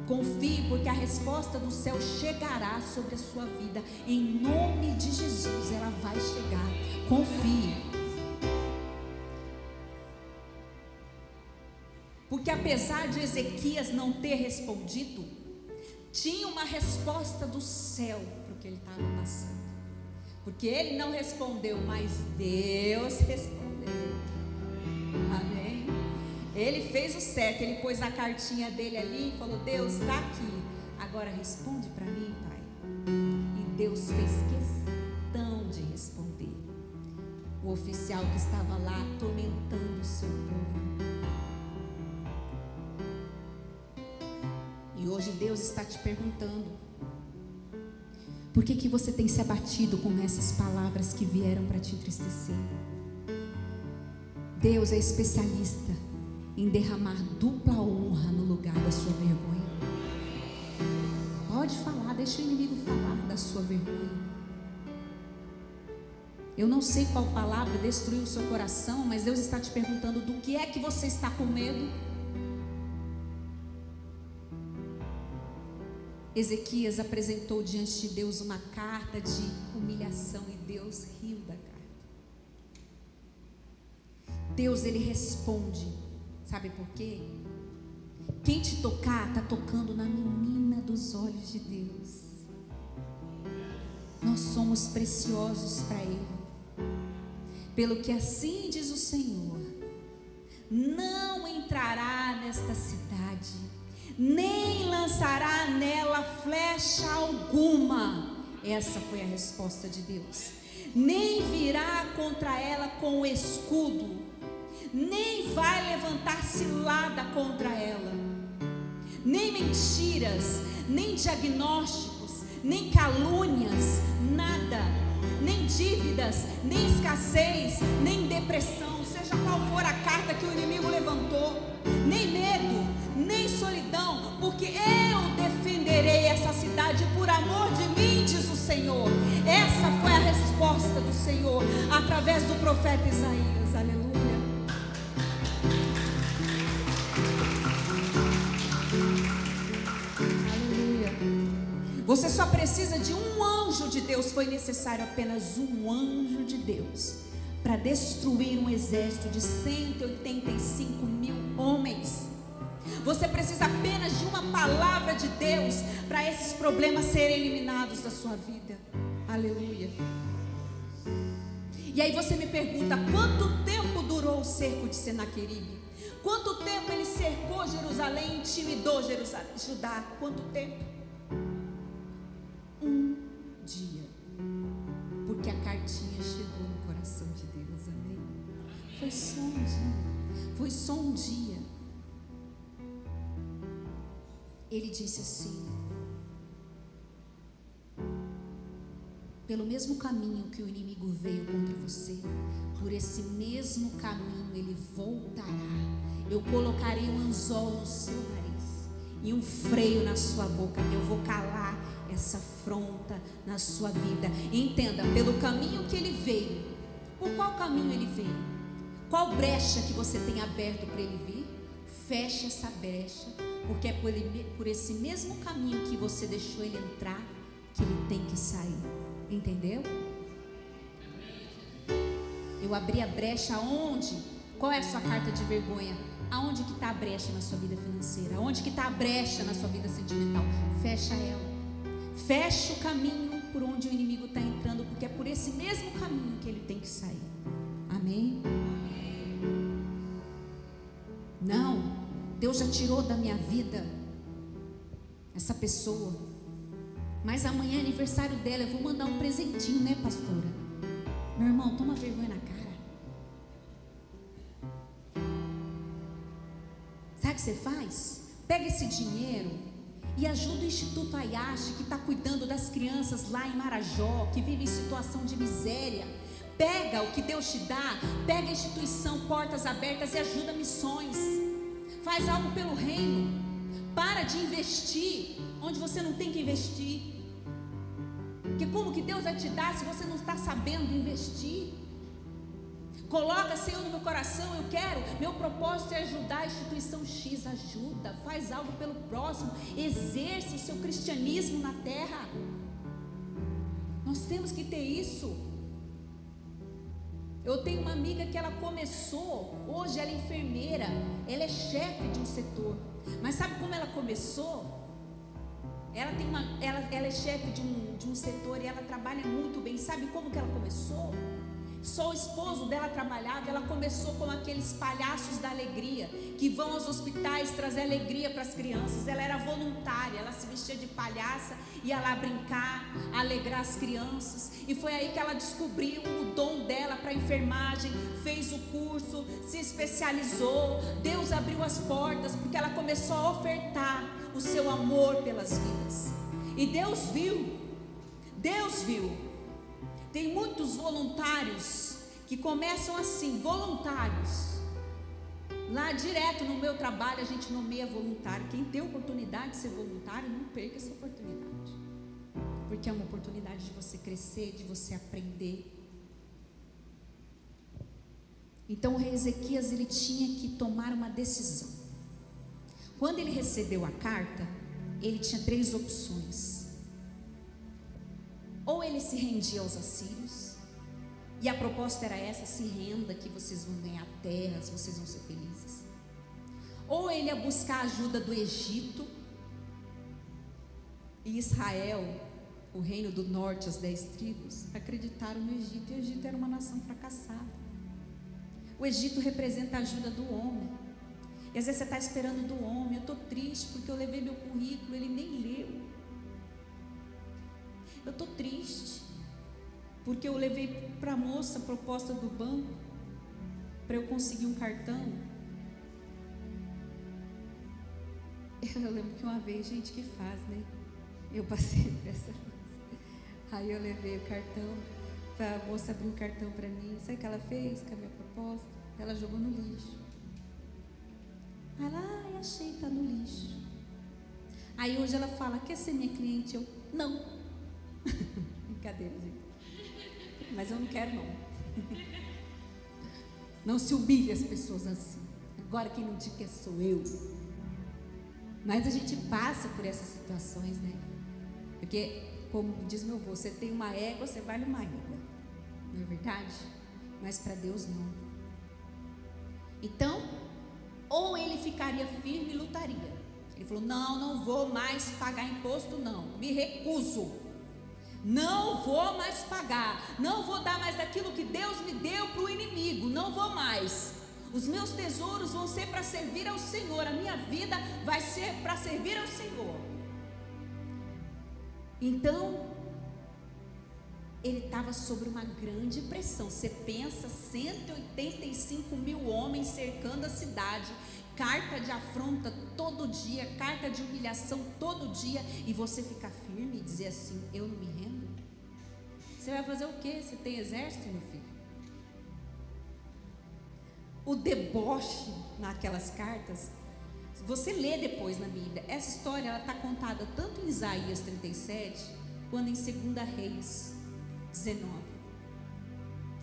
A: Confie, porque a resposta do céu chegará sobre a sua vida. Em nome de Jesus, ela vai chegar. Confie. Porque apesar de Ezequias não ter respondido, tinha uma resposta do céu para o que ele estava passando. Porque ele não respondeu, mas Deus respondeu. Amém? Ele fez o certo, ele pôs a cartinha dele ali e falou: Deus, está aqui, agora responde para mim, Pai. E Deus fez questão de responder. O oficial que estava lá atormentando o seu povo. E hoje Deus está te perguntando: por que você tem se abatido com essas palavras que vieram para te entristecer? Deus é especialista em derramar dupla honra no lugar da sua vergonha. Pode falar, deixa o inimigo falar da sua vergonha. Eu não sei qual palavra destruiu o seu coração, mas Deus está te perguntando: do que é que você está com medo? Ezequias apresentou diante de Deus uma carta de humilhação e Deus riu da carta. Deus, ele responde. Sabe por quê? Quem te tocar está tocando na menina dos olhos de Deus. Nós somos preciosos para Ele. Pelo que assim diz o Senhor: não entrará nesta cidade, nem lançará nela flecha alguma. Essa foi a resposta de Deus. Nem virá contra ela com escudo, nem vai levantar cilada contra ela, nem mentiras, nem diagnósticos, nem calúnias, nada, nem dívidas, nem escassez, nem depressão, seja qual for a carta que o inimigo levantou, nem medo, nem solidão, porque eu defenderei essa cidade por amor de mim, diz o Senhor. Essa foi a resposta do Senhor através do profeta Isaías. Aleluia. Você só precisa de um anjo de Deus. Foi necessário apenas um anjo de Deus para destruir um exército de 185 mil homens. Você precisa apenas de uma palavra de Deus para esses problemas serem eliminados da sua vida. Aleluia. E aí você me pergunta: quanto tempo durou o cerco de Senaqueribe? Quanto tempo ele cercou Jerusalém, intimidou Judá? Quanto tempo? Um dia. Porque a cartinha chegou no coração de Deus. Amém? Foi só um dia. Foi só um dia. Ele disse assim: pelo mesmo caminho que o inimigo veio contra você, por esse mesmo caminho ele voltará. Eu colocarei um anzol no seu nariz e um freio na sua boca. Eu vou calar essa afronta na sua vida. Entenda, pelo caminho que ele veio. Por qual caminho ele veio? Qual brecha que você tem aberto para ele vir? Feche essa brecha, porque é por esse mesmo caminho que você deixou ele entrar que ele tem que sair. Entendeu? Eu abri a brecha aonde? Qual é a sua carta de vergonha? Aonde que está a brecha na sua vida financeira? Aonde que está a brecha na sua vida sentimental? Fecha ela. Fecha o caminho por onde o inimigo está entrando, porque é por esse mesmo caminho que ele tem que sair. Amém? Não, Deus já tirou da minha vida essa pessoa.
B: Mas amanhã é aniversário dela, eu vou mandar um presentinho, né, pastora? Meu irmão, toma vergonha na cara. Sabe o que você faz? Pega esse dinheiro e ajuda o Instituto Ayashi, que está cuidando das crianças lá em Marajó, que vive em situação de miséria. Pega o que Deus te dá, pega a instituição Portas Abertas e ajuda missões. Faz algo pelo reino. Para de investir onde você não tem que investir. Porque como que Deus vai te dar se você não está sabendo investir? Coloca, Senhor, no meu coração, meu propósito é ajudar a instituição X. Ajuda, faz algo pelo próximo, exerce o seu cristianismo na terra. Nós temos que ter isso. Eu tenho uma amiga que ela começou, hoje ela é enfermeira, ela é chefe de um setor. Mas sabe como ela começou? Ela é chefe de um setor e ela trabalha muito bem. Sabe como que ela começou? Só o esposo dela trabalhava. Ela começou com aqueles palhaços da alegria, que vão aos hospitais trazer alegria para as crianças. Ela era voluntária, ela se vestia de palhaça, ia lá brincar, alegrar as crianças. E foi aí que ela descobriu o dom dela para enfermagem, fez o curso, se especializou. Deus abriu as portas, porque ela começou a ofertar o seu amor pelas vidas. E Deus viu. Tem muitos voluntários que começam assim, voluntários. Lá direto no meu trabalho a gente nomeia voluntário. Quem tem oportunidade de ser voluntário, não perca essa oportunidade. Porque é uma oportunidade de você crescer, de você aprender. Então o rei Ezequias, ele tinha que tomar uma decisão. Quando ele recebeu a carta, ele tinha 3 opções. Ou ele se rendia aos assírios, e a proposta era essa: se renda que vocês vão ganhar terras, vocês vão ser felizes. Ou ele ia buscar a ajuda do Egito, e Israel, o reino do norte, as 10 tribos, acreditaram no Egito, e o Egito era uma nação fracassada. O Egito representa a ajuda do homem, e às vezes você está esperando do homem. Eu estou triste porque eu levei meu currículo, ele nem leu. Eu estou triste porque eu levei para a moça a proposta do banco para eu conseguir um cartão. Eu lembro que uma vez, gente, que faz, né? Eu passei por essa coisa. Aí eu levei o cartão para a moça abrir um cartão para mim. Sabe o que ela fez com a minha proposta? Ela jogou no lixo. Aí ela, achei, está no lixo. Aí hoje ela fala: quer ser minha cliente? Eu, não. Brincadeira, gente. Mas eu não quero, não. Não se humilhe as pessoas assim. Agora quem não te quer sou eu. Mas a gente passa por essas situações, né? Porque, como diz meu avô, você tem uma égua, você vale uma égua. Não é verdade? Mas para Deus não. Então, ou ele ficaria firme e lutaria. Ele falou: não vou mais pagar imposto, não. Me recuso. Não vou mais pagar, não vou dar mais daquilo que Deus me deu para o inimigo, não vou mais. Os meus tesouros vão ser para servir ao Senhor, a minha vida vai ser para servir ao Senhor. Então, ele estava sob uma grande pressão. Você pensa, 185 mil homens cercando a cidade, carta de afronta todo dia, carta de humilhação todo dia, e você ficar firme e dizer assim: eu não me rendo? Você vai fazer o quê? Você tem exército, meu filho? O deboche naquelas cartas, você lê depois na Bíblia, essa história ela está contada tanto em Isaías 37 quanto em 2 Reis 19.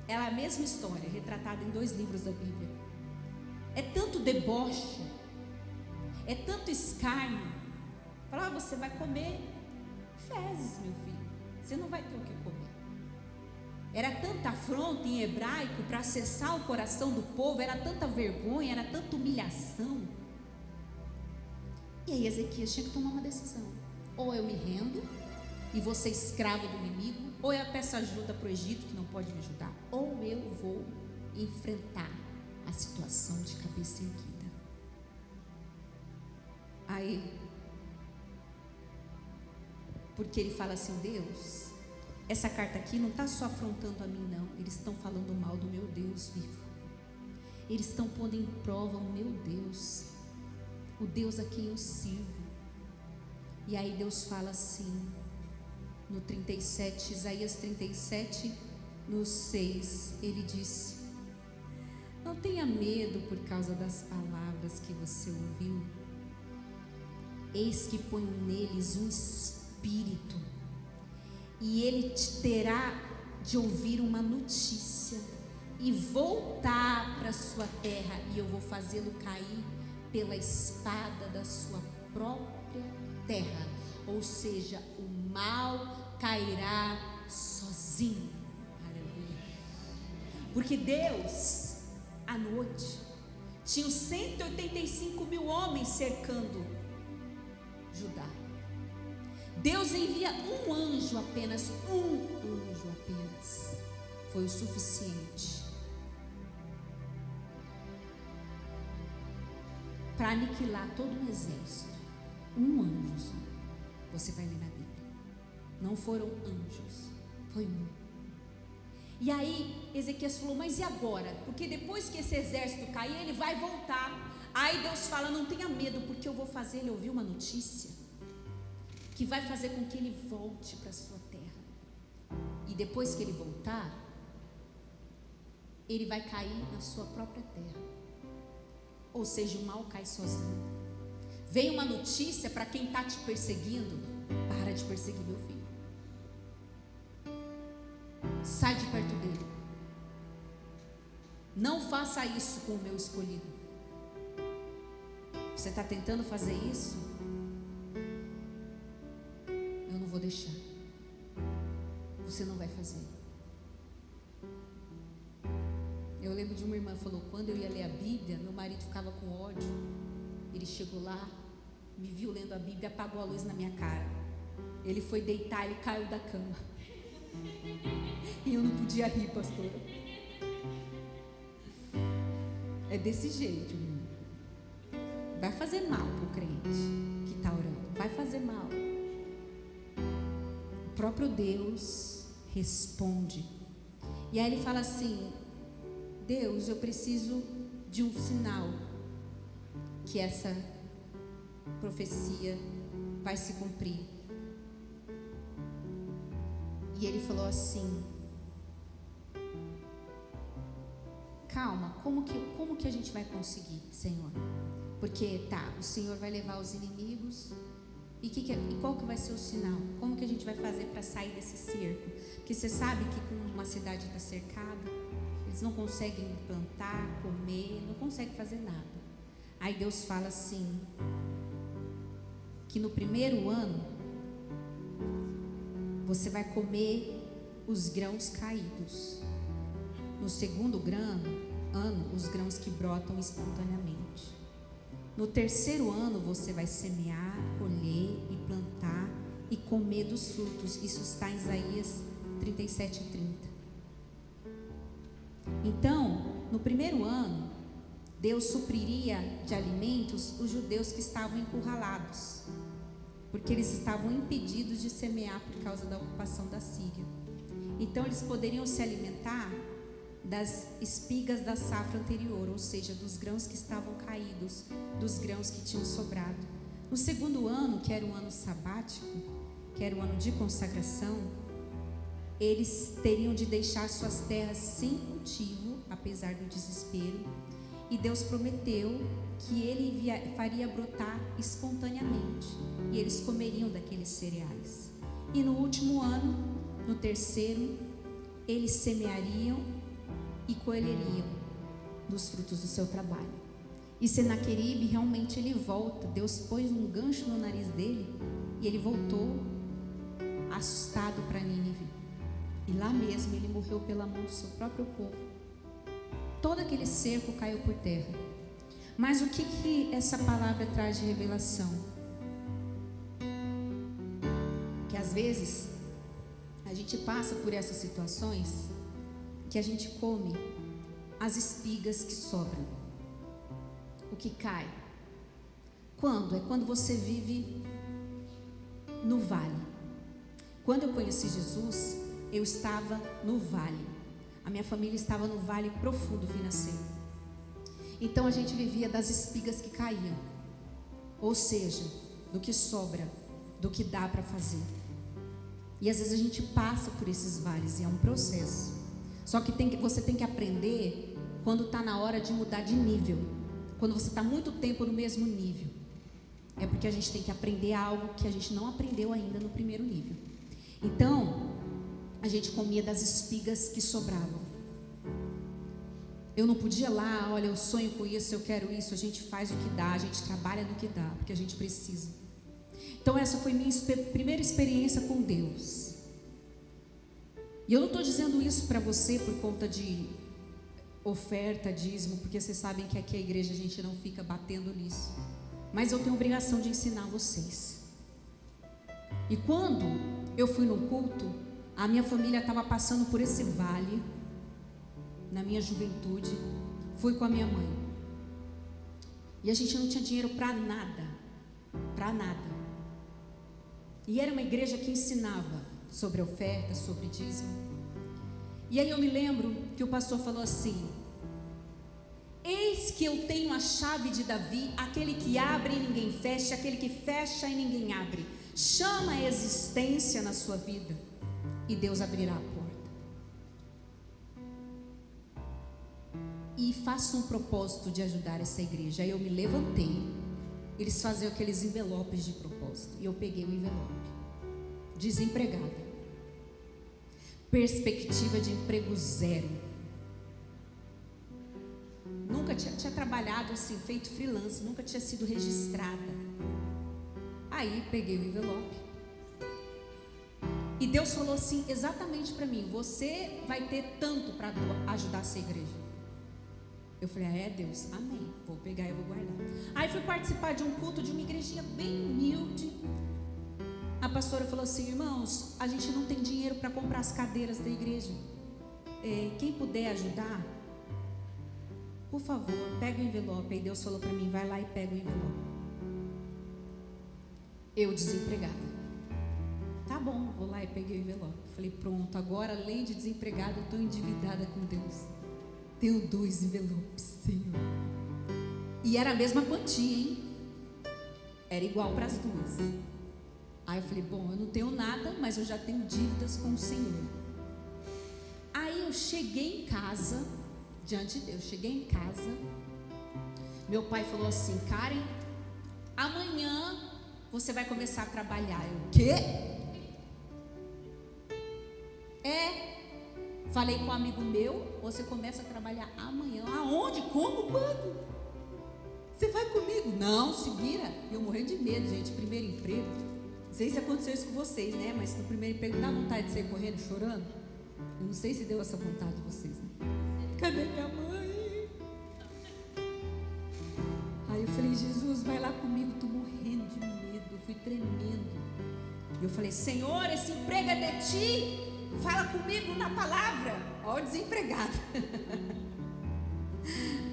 B: Ela é a mesma história, retratada em 2 livros da Bíblia. É tanto deboche, é tanto escárnio. Fala: você vai comer fezes, meu filho, você não vai ter o que comer. Era tanta afronta em hebraico para acessar o coração do povo, era tanta vergonha, era tanta humilhação. E aí Ezequias tinha que tomar uma decisão: ou eu me rendo e vou ser escravo do inimigo, ou eu peço ajuda para o Egito, que não pode me ajudar, ou eu vou enfrentar a situação de cabeça erguida. Aí Porque ele fala assim: Deus, essa carta aqui não está só afrontando a mim, não. Eles estão falando mal do meu Deus vivo. Eles estão pondo em prova o meu Deus, o Deus a quem eu sirvo. E aí Deus fala assim, no 37, Isaías 37, no 6, ele disse: não tenha medo por causa das palavras que você ouviu. Eis que ponho neles um espírito, e ele te terá de ouvir uma notícia e voltar para a sua terra, e eu vou fazê-lo cair pela espada da sua própria terra. Ou seja, o mal cairá sozinho. Aleluia. Porque Deus, à noite, tinha 185 mil homens cercando Judá. Deus envia um anjo apenas, foi o suficiente para aniquilar todo um exército. Um anjo só. Você vai ler na Bíblia. Não foram anjos, foi um. E aí Ezequias falou: mas e agora? Porque depois que esse exército cair, ele vai voltar. Aí Deus fala: não tenha medo, porque eu vou fazer ele ouvir uma notícia que vai fazer com que ele volte para a sua terra. E depois que ele voltar, ele vai cair na sua própria terra. Ou seja, o mal cai sozinho. Vem uma notícia para quem está te perseguindo: para de perseguir meu filho, sai de perto dele, não faça isso com o meu escolhido. Você está tentando fazer isso? Eu não vou deixar. Você não vai fazer. Eu lembro de uma irmã que falou: quando eu ia ler a Bíblia, meu marido ficava com ódio. Ele chegou lá, me viu lendo a Bíblia, apagou a luz na minha cara. Ele foi deitar, ele caiu da cama. E eu não podia rir, pastora. É desse jeito, irmão. Vai fazer mal para o crente que está orando. Vai fazer mal. O próprio Deus responde. E aí ele fala assim: Deus, eu preciso de um sinal que essa profecia vai se cumprir. E ele falou assim: calma, como que a gente vai conseguir, Senhor? Porque o Senhor vai levar os inimigos, e qual que vai ser o sinal? Como que a gente vai fazer para sair desse cerco? Porque você sabe que quando uma cidade está cercada, eles não conseguem plantar, comer, não conseguem fazer nada. Aí Deus fala assim, que no primeiro ano você vai comer os grãos caídos. No segundo ano, os grãos que brotam espontaneamente. No terceiro ano você vai semear, colher e plantar e comer dos frutos. Isso está em Isaías 37:30. Então, no primeiro ano, Deus supriria de alimentos os judeus que estavam encurralados, porque eles estavam impedidos de semear por causa da ocupação da Síria. Então eles poderiam se alimentar das espigas da safra anterior, ou seja, dos grãos que estavam caídos, dos grãos que tinham sobrado. No segundo ano, que era um ano sabático, que era um ano de consagração, eles teriam de deixar suas terras sem cultivo, apesar do desespero, e Deus prometeu que Ele faria brotar espontaneamente, e eles comeriam daqueles cereais. E no último ano, no terceiro, eles semeariam e colheriam dos frutos do seu trabalho. E Senaqueribe realmente ele volta. Deus pôs um gancho no nariz dele e ele voltou assustado para Nínive. E lá mesmo ele morreu pela mão do seu próprio povo. Todo aquele cerco caiu por terra. Mas o que essa palavra traz de revelação? Que às vezes a gente passa por essas situações que a gente come as espigas que sobram, o que cai. Quando? É quando você vive no vale.
A: Quando eu conheci Jesus, eu estava no vale. A minha família estava no vale profundo financeiro. Então a gente vivia das espigas que caíam, ou seja, do que sobra, do que dá para fazer. E às vezes a gente passa por esses vales e é um processo. Só que você tem que aprender quando está na hora de mudar de nível. Quando você está muito tempo no mesmo nível, é porque a gente tem que aprender algo que a gente não aprendeu ainda no primeiro nível. Então, a gente comia das espigas que sobravam. Eu não podia lá, olha, eu sonho com isso, eu quero isso. A gente faz o que dá, a gente trabalha no que dá, porque a gente precisa. Então essa foi minha primeira experiência com Deus. E eu não estou dizendo isso para você por conta de oferta, dízimo, porque vocês sabem que aqui a igreja a gente não fica batendo nisso. Mas eu tenho a obrigação de ensinar vocês. E quando eu fui no culto, a minha família estava passando por esse vale, na minha juventude. Fui com a minha mãe. E a gente não tinha dinheiro para nada. Para nada. E era uma igreja que ensinava sobre oferta, sobre dízimo. E aí eu me lembro que o pastor falou assim: eis que eu tenho a chave de Davi, aquele que abre e ninguém fecha, aquele que fecha e ninguém abre. Chama a existência na sua vida e Deus abrirá a porta. E faço um propósito de ajudar essa igreja. Aí eu me levantei. Eles faziam aqueles envelopes de propósito. E eu peguei o envelope. Desempregada. Perspectiva de emprego zero. Nunca tinha trabalhado assim, feito freelance. Nunca tinha sido registrada. Aí peguei o envelope. E Deus falou assim exatamente para mim: você vai ter tanto para ajudar essa igreja. Eu falei: ah, é Deus? Amém. Vou pegar e vou guardar. Aí fui participar de um culto de uma igrejinha bem humilde. A pastora falou assim: irmãos, a gente não tem dinheiro para comprar as cadeiras da igreja. Quem puder ajudar, por favor, pega o envelope. Aí Deus falou para mim: vai lá e pega o envelope. Eu desempregada. Tá bom, vou lá e peguei o envelope. Falei: pronto, agora além de desempregada, eu estou endividada com Deus. Tenho 2 envelopes, Senhor. E era a mesma quantia, hein? Era igual para as duas. Aí eu falei: bom, eu não tenho nada, mas eu já tenho dívidas com o Senhor. Aí eu cheguei em casa, diante de Deus, cheguei em casa. Meu pai falou assim: Karen, amanhã você vai começar a trabalhar. Eu: quê? Falei com um amigo meu: você começa a trabalhar amanhã. Aonde? Como? Quando? Você vai comigo? Não, se vira. Eu morrendo de medo, gente. Primeiro emprego. Não sei se aconteceu isso com vocês, né? Mas no primeiro emprego dá vontade de sair correndo, chorando. Eu não sei se deu essa vontade de vocês, né? Cadê minha mãe? Aí eu falei: Jesus, vai lá comigo. Estou morrendo de medo. Eu fui tremendo. E eu falei: Senhor, esse emprego é de ti. Fala comigo na palavra. Ó, desempregado.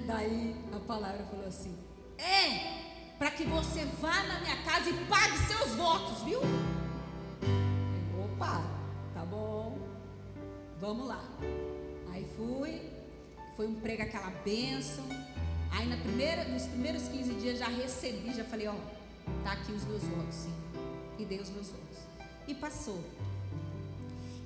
A: Daí a palavra falou assim: para que você vá na minha casa e pague seus votos, viu? Opa, tá bom, vamos lá. Aí foi um emprego, aquela bênção. Aí nos primeiros 15 dias já recebi, já falei: ó, tá aqui os meus votos, sim. E dei os meus votos. E passou.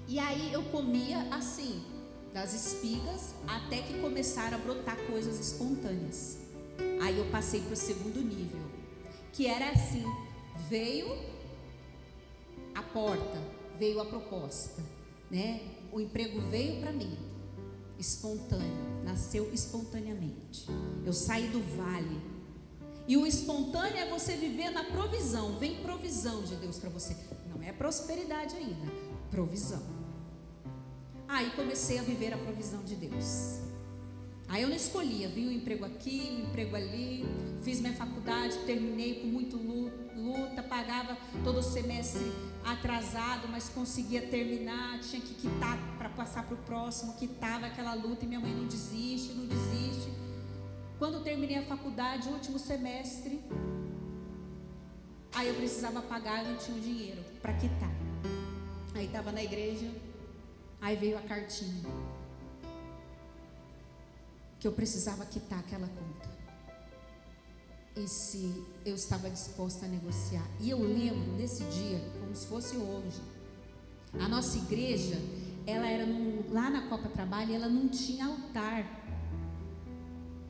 A: E aí eu comia assim, das espigas, até que começaram a brotar coisas espontâneas. Aí eu passei para o segundo nível, que era assim: veio a porta, veio a proposta, né? O emprego veio para mim, espontâneo, nasceu espontaneamente. Eu saí do vale. E o espontâneo é você viver na provisão. Vem provisão de Deus para você. Não é prosperidade ainda, provisão. Aí comecei a viver a provisão de Deus. Aí eu não escolhia, vi um emprego aqui, um emprego ali. Fiz minha faculdade, terminei com muito luta, pagava todo o semestre atrasado, mas conseguia terminar. Tinha que quitar para passar para o próximo, quitava aquela luta. E minha mãe: não desiste, não desiste. Quando eu terminei a faculdade, o último semestre, aí eu precisava pagar, eu não tinha o dinheiro para quitar.
B: Aí estava na igreja, aí veio a cartinha que eu precisava quitar aquela conta, e se eu estava disposta a negociar. E eu lembro desse dia como se fosse hoje. A nossa igreja, ela era lá na Copa Trabalho, ela não tinha altar.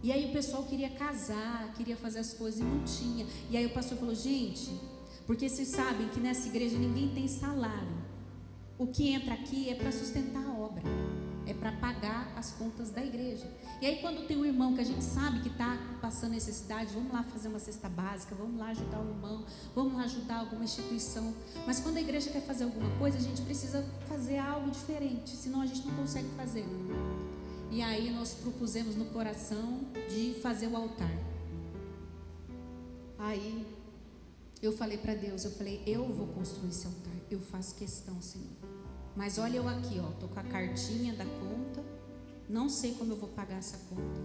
B: E aí o pessoal queria casar, queria fazer as coisas e não tinha. E aí o pastor falou: gente, porque vocês sabem que nessa igreja ninguém tem salário. O que entra aqui é para sustentar a obra, é para pagar as contas da igreja. E aí quando tem um irmão que a gente sabe que está passando necessidade, vamos lá fazer uma cesta básica, vamos lá ajudar o irmão, vamos lá ajudar alguma instituição. Mas quando a igreja quer fazer alguma coisa, a gente precisa fazer algo diferente, senão a gente não consegue fazer. E aí nós propusemos no coração de fazer o altar. Aí eu falei para Deus, eu vou construir esse altar, eu faço questão, Senhor. Mas olha eu aqui, ó, tô com a cartinha da conta, não sei como eu vou pagar essa conta,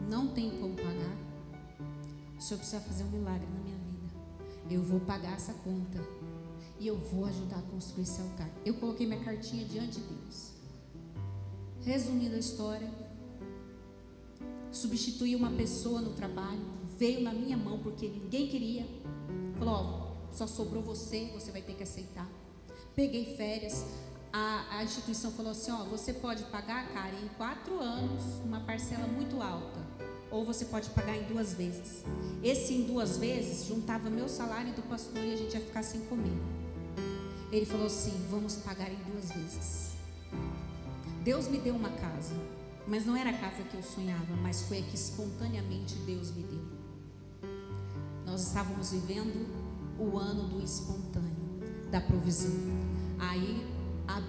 B: não tenho como pagar. O Senhor precisa fazer um milagre na minha vida. Eu vou pagar essa conta e eu vou ajudar a construir esse altar. Eu coloquei minha cartinha diante de Deus. Resumindo a história, substituí uma pessoa no trabalho, veio na minha mão porque ninguém queria. Falou: ó, só sobrou você, você vai ter que aceitar. Peguei férias, a instituição falou assim: ó, você pode pagar, cara, em 4 anos, uma parcela muito alta, ou você pode pagar em 2 vezes. Esse em 2 vezes juntava meu salário e do pastor e a gente ia ficar sem comer. Ele falou assim: vamos pagar em 2 vezes. Deus me deu uma casa, mas não era a casa que eu sonhava, mas foi a que espontaneamente Deus me deu. Nós estávamos vivendo o ano do espontâneo, da provisão. Aí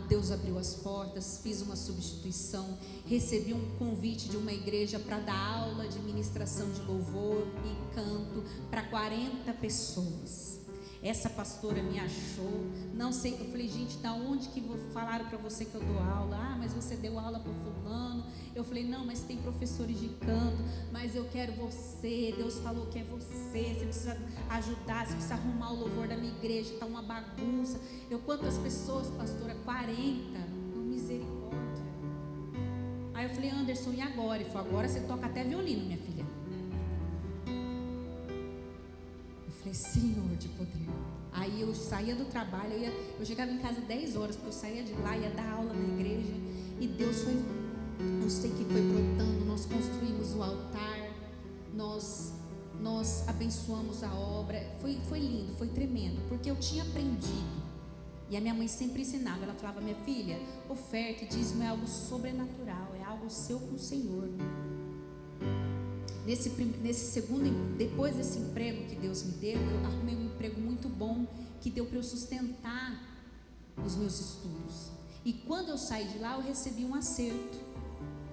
B: Deus abriu as portas, fiz uma substituição, recebi um convite de uma igreja para dar aula de ministração de louvor e canto para 40 pessoas. Essa pastora me achou, não sei, eu falei: gente, da onde que falaram para você que eu dou aula? Ah, mas você deu aula para fulano. Eu falei: não, mas tem professores de canto, mas eu quero você, Deus falou que é você precisa ajudar, você precisa arrumar o louvor da minha igreja, está uma bagunça. Quantas pessoas, pastora? 40, misericórdia. Aí eu falei: Anderson, e agora? Ele falou: agora você toca até violino, minha filha. Eu falei: Senhor de poder. Aí eu saía do trabalho, eu chegava em casa 10 horas, porque eu saía de lá, ia dar aula na igreja, e Deus foi, eu sei que foi brotando. Nós construímos o altar, nós abençoamos a obra, foi lindo, foi tremendo, porque eu tinha aprendido, e a minha mãe sempre ensinava, ela falava: minha filha, oferta e dízimo é algo sobrenatural, é algo seu com o Senhor. Nesse segundo, depois desse emprego que Deus me deu, eu arrumei um emprego muito bom, que deu para eu sustentar os meus estudos. E quando eu saí de lá, eu recebi um acerto.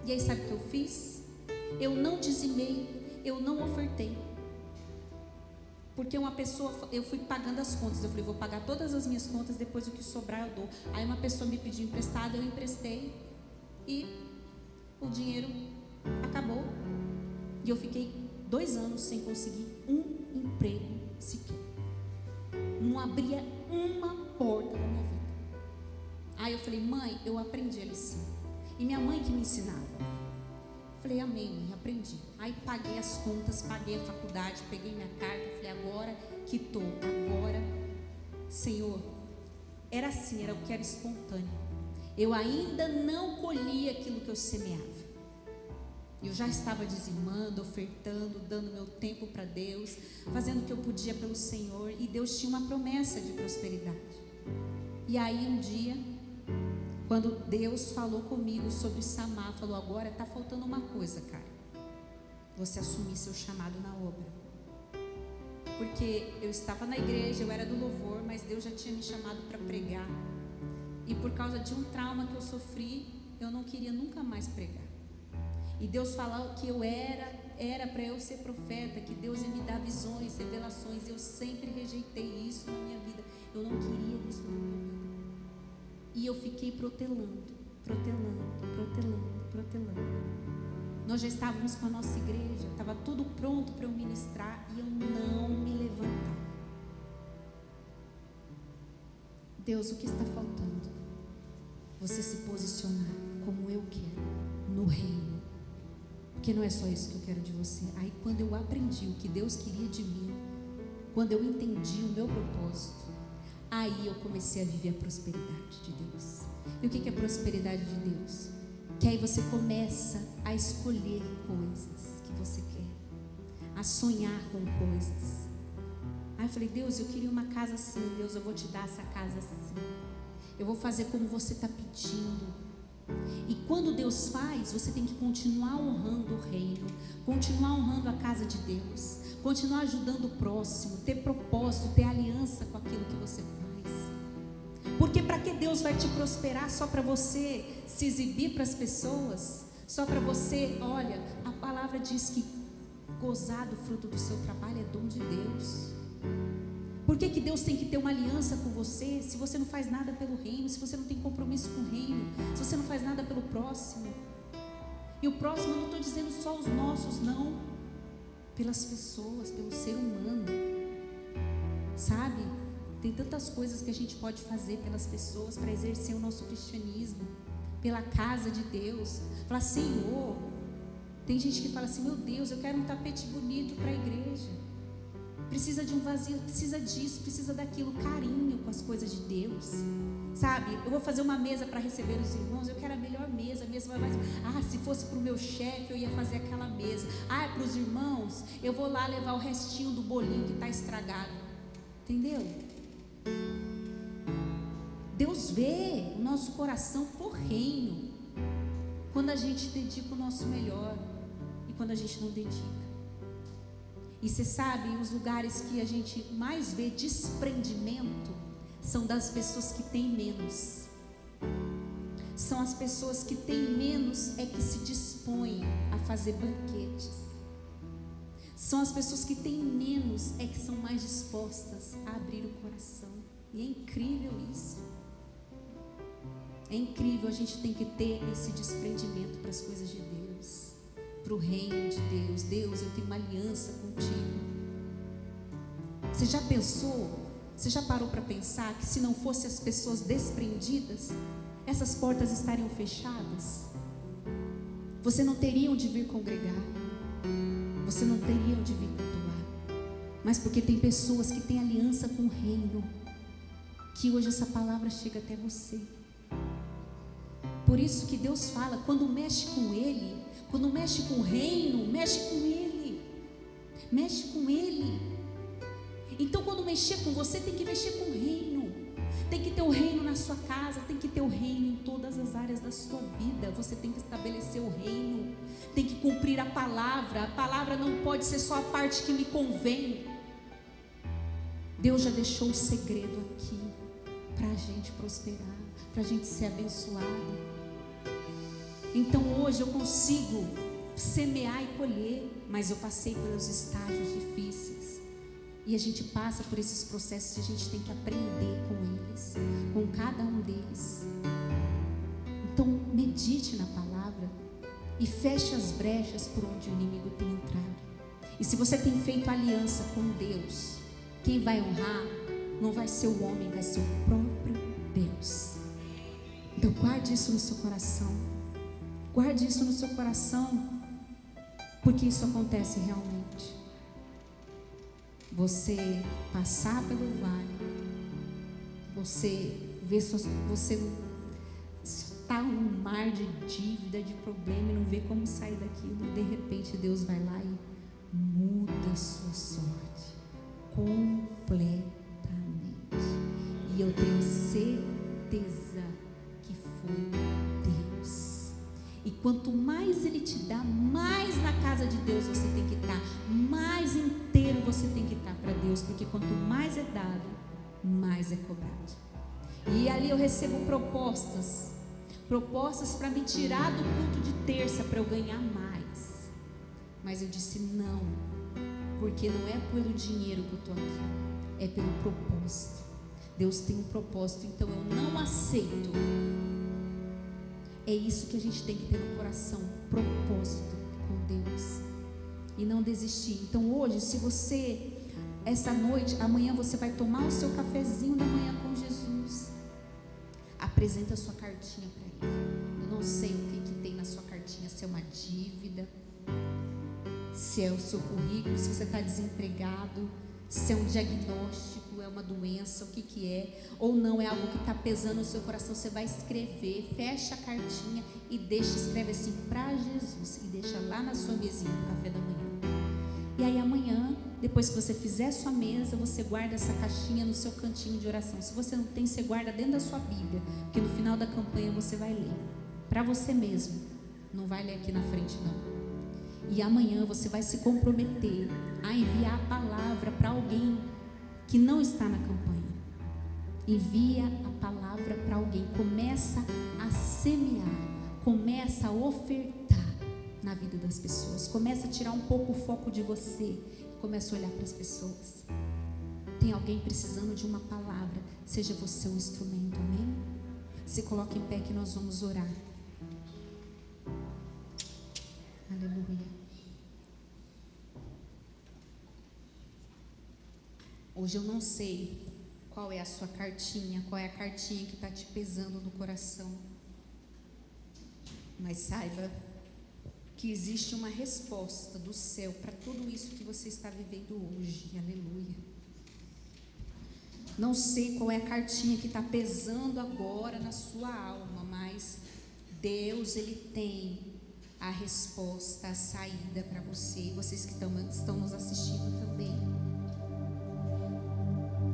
B: E aí sabe o que eu fiz? Eu não dizimei, eu não ofertei. Porque uma pessoa, eu fui pagando as contas, eu falei: vou pagar todas as minhas contas, depois o que sobrar eu dou. Aí uma pessoa me pediu emprestado, eu emprestei e o dinheiro acabou. E eu fiquei 2 anos sem conseguir um emprego sequer. Não abria uma porta da minha vida. Aí eu falei: mãe, eu aprendi a lição. E minha mãe que me ensinava. Falei: amém, mãe, aprendi. Aí paguei as contas, paguei a faculdade, peguei minha carta, falei: agora quitou, agora, Senhor. Era assim, era o que era espontâneo. Eu ainda não colhi aquilo que eu semeava. Eu já estava dizimando, ofertando, dando meu tempo para Deus, fazendo o que eu podia pelo Senhor, e Deus tinha uma promessa de prosperidade. E aí um dia, quando Deus falou comigo sobre Samar, falou: agora está faltando uma coisa, cara, você assumir seu chamado na obra. Porque eu estava na igreja, eu era do louvor, mas Deus já tinha me chamado para pregar, e por causa de um trauma que eu sofri, eu não queria nunca mais pregar. E Deus falou que eu era para eu ser profeta, que Deus ia me dar visões, revelações. Eu sempre rejeitei isso na minha vida. Eu não queria isso na minha vida. E eu fiquei protelando. Nós já estávamos com a nossa igreja, estava tudo pronto para eu ministrar, e eu não me levantava.
A: Deus, o que está faltando? Você se posicionar como eu quero, no reino. Porque não é só isso que eu quero de você. Aí quando eu aprendi o que Deus queria de mim, quando eu entendi o meu propósito, aí eu comecei a viver a prosperidade de Deus. E o que é prosperidade de Deus? Que aí você começa a escolher coisas que você quer, a sonhar com coisas. Aí eu falei, Deus, eu queria uma casa assim. Deus, eu vou te dar essa casa assim. Eu vou fazer como você está pedindo. E quando Deus faz, você tem que continuar honrando o reino, continuar honrando a casa de Deus, continuar ajudando o próximo, ter propósito, ter aliança com aquilo que você faz. Porque para que Deus vai te prosperar só para você se exibir para as pessoas? Só para você, olha, a palavra diz que gozar do fruto do seu trabalho é dom de Deus. Por que Deus tem que ter uma aliança com você se você não faz nada pelo reino, se você não tem compromisso com o reino, se você não faz nada pelo próximo? E o próximo eu não estou dizendo só os nossos, não. Pelas pessoas, pelo ser humano. Sabe? Tem tantas coisas que a gente pode fazer pelas pessoas para exercer o nosso cristianismo, pela casa de Deus. Falar, Senhor, tem gente que fala assim, meu Deus, eu quero um tapete bonito para a igreja. Precisa de um vazio, precisa disso, precisa daquilo, carinho com as coisas de Deus, sabe? Eu vou fazer uma mesa para receber os irmãos, eu quero a melhor mesa, a mesa vai mais, se fosse para o meu chefe eu ia fazer aquela mesa, para os irmãos eu vou lá levar o restinho do bolinho que está estragado, entendeu? Deus vê o nosso coração por reino, quando a gente dedica o nosso melhor e quando a gente não dedica. E você sabe, os lugares que a gente mais vê desprendimento são das pessoas que têm menos. São as pessoas que têm menos é que se dispõem a fazer banquetes. São as pessoas que têm menos é que são mais dispostas a abrir o coração. E é incrível isso. É incrível, a gente tem que ter esse desprendimento para as coisas de Deus, para o reino de Deus. Deus, eu tenho uma aliança contigo. Você já pensou, você já parou para pensar que se não fossem as pessoas desprendidas, essas portas estariam fechadas? Você não teria onde vir congregar, você não teria onde vir cultuar, mas porque tem pessoas que têm aliança com o reino, que hoje essa palavra chega até você. Por isso que Deus fala, quando mexe com Ele, quando mexe com o reino, mexe com Ele. Mexe com Ele. Então quando mexer com você, tem que mexer com o reino. Tem que ter o reino na sua casa, tem que ter o reino em todas as áreas da sua vida. Você tem que estabelecer o reino. Tem que cumprir a palavra. A palavra não pode ser só a parte que me convém. Deus já deixou o segredo aqui para a gente prosperar, para a gente ser abençoado. Então hoje eu consigo semear e colher, mas eu passei pelos estágios difíceis. E a gente passa por esses processos e a gente tem que aprender com eles, com cada um deles. Então medite na palavra e feche as brechas por onde o inimigo tem entrado. E se você tem feito aliança com Deus, quem vai honrar não vai ser o homem, vai ser o próprio Deus. Então guarde isso no seu coração. Guarde isso no seu coração, porque isso acontece realmente. Você passar pelo vale, você vê você está num mar de dívida, de problema e não vê como sair daquilo. De repente Deus vai lá e muda a sua sorte completamente. E eu tenho certeza que foi Deus. E quanto mais Ele te dá, mais na casa de Deus você tem que estar, mais inteiro você tem que estar para Deus, porque quanto mais é dado, mais é cobrado. E ali eu recebo propostas para me tirar do culto de terça, para eu ganhar mais. Mas eu disse não, porque não é pelo dinheiro que eu estou aqui, é pelo propósito. Deus tem um propósito, então eu não aceito. É isso que a gente tem que ter no coração, propósito com Deus e não desistir. Então hoje, se você, essa noite, amanhã você vai tomar o seu cafezinho da manhã com Jesus, Apresenta a sua cartinha para Ele. Eu não sei o que tem na sua cartinha, se é uma dívida, se é o seu currículo, se você está desempregado, se é um diagnóstico, é uma doença, o que é, ou não, é algo que está pesando no seu coração. Você vai escrever, fecha a cartinha e escreve assim, para Jesus, e deixa lá na sua mesinha no café da manhã. E aí amanhã, depois que você fizer a sua mesa, você guarda essa caixinha no seu cantinho de oração. Se você não tem, você guarda dentro da sua Bíblia, porque no final da campanha você vai ler, para você mesmo, não vai ler aqui na frente não. E amanhã você vai se comprometer a enviar a palavra para alguém que não está na campanha. Envia a palavra para alguém, começa a semear, começa a ofertar na vida das pessoas, começa a tirar um pouco o foco de você, começa a olhar para as pessoas. Tem alguém precisando de uma palavra, seja você um instrumento, amém? Se coloque em pé que nós vamos orar. Aleluia. Hoje eu não sei qual é a sua cartinha, qual é a cartinha que está te pesando no coração, mas saiba que existe uma resposta do céu para tudo isso que você está vivendo hoje. Aleluia. Não sei qual é a cartinha que está pesando agora na sua alma, mas Deus, Ele tem a resposta, a saída para você. E vocês que estão nos assistindo também.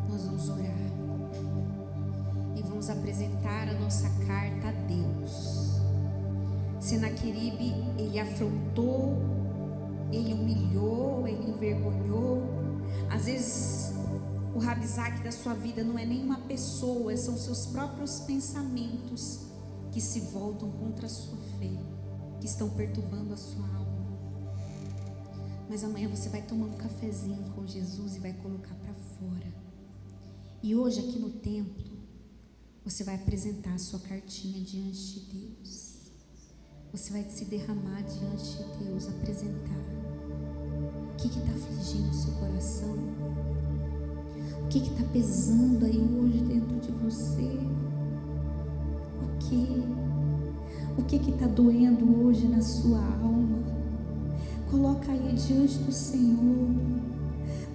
A: Nós vamos orar e vamos apresentar a nossa carta a Deus. Senaqueribe, ele afrontou, ele humilhou, ele envergonhou. Às vezes o Rabizaque da sua vida não é nenhuma pessoa, são seus próprios pensamentos que se voltam contra a sua fé, que estão perturbando a sua alma. Mas amanhã você vai tomar um cafezinho com Jesus e vai colocar para fora. E hoje aqui no templo você vai apresentar a sua cartinha diante de Deus. Você vai se derramar diante de Deus, apresentar o que está afligindo o seu coração, o que está pesando aí hoje dentro de você, o que está doendo hoje na sua alma. Coloca aí diante do Senhor,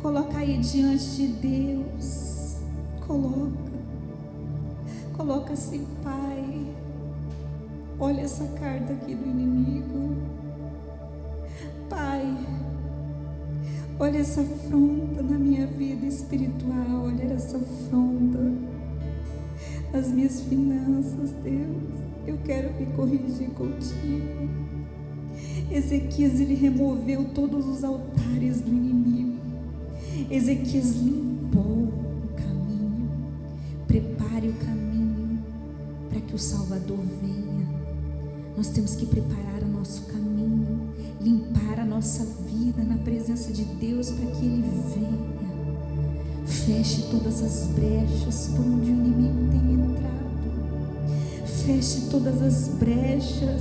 A: coloca aí diante de Deus, coloca assim, Pai. Olha essa carta aqui do inimigo, Pai. Olha essa afronta na minha vida espiritual, olha essa afronta nas minhas finanças, Deus. Eu quero me corrigir contigo. Ezequias, ele removeu todos os altares do inimigo. Ezequias limpou o caminho. Prepare o caminho para que o Salvador venha. Nós temos que preparar o nosso caminho, limpar a nossa vida na presença de Deus para que Ele venha. Feche todas as brechas por onde o inimigo tem entrado. Feche todas as brechas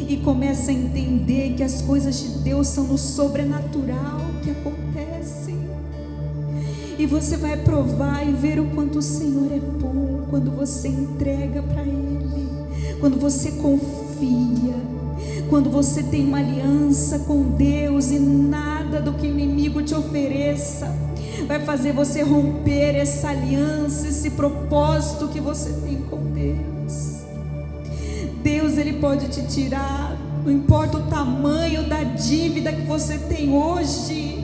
A: e comece a entender que as coisas de Deus são no sobrenatural que acontecem. E você vai provar e ver o quanto o Senhor é bom quando você entrega para Ele, quando você confia, quando você tem uma aliança com Deus e nada do que o inimigo te ofereça vai fazer você romper essa aliança, esse propósito que você tem com Deus. Deus, Ele pode te tirar, não importa o tamanho da dívida que você tem hoje.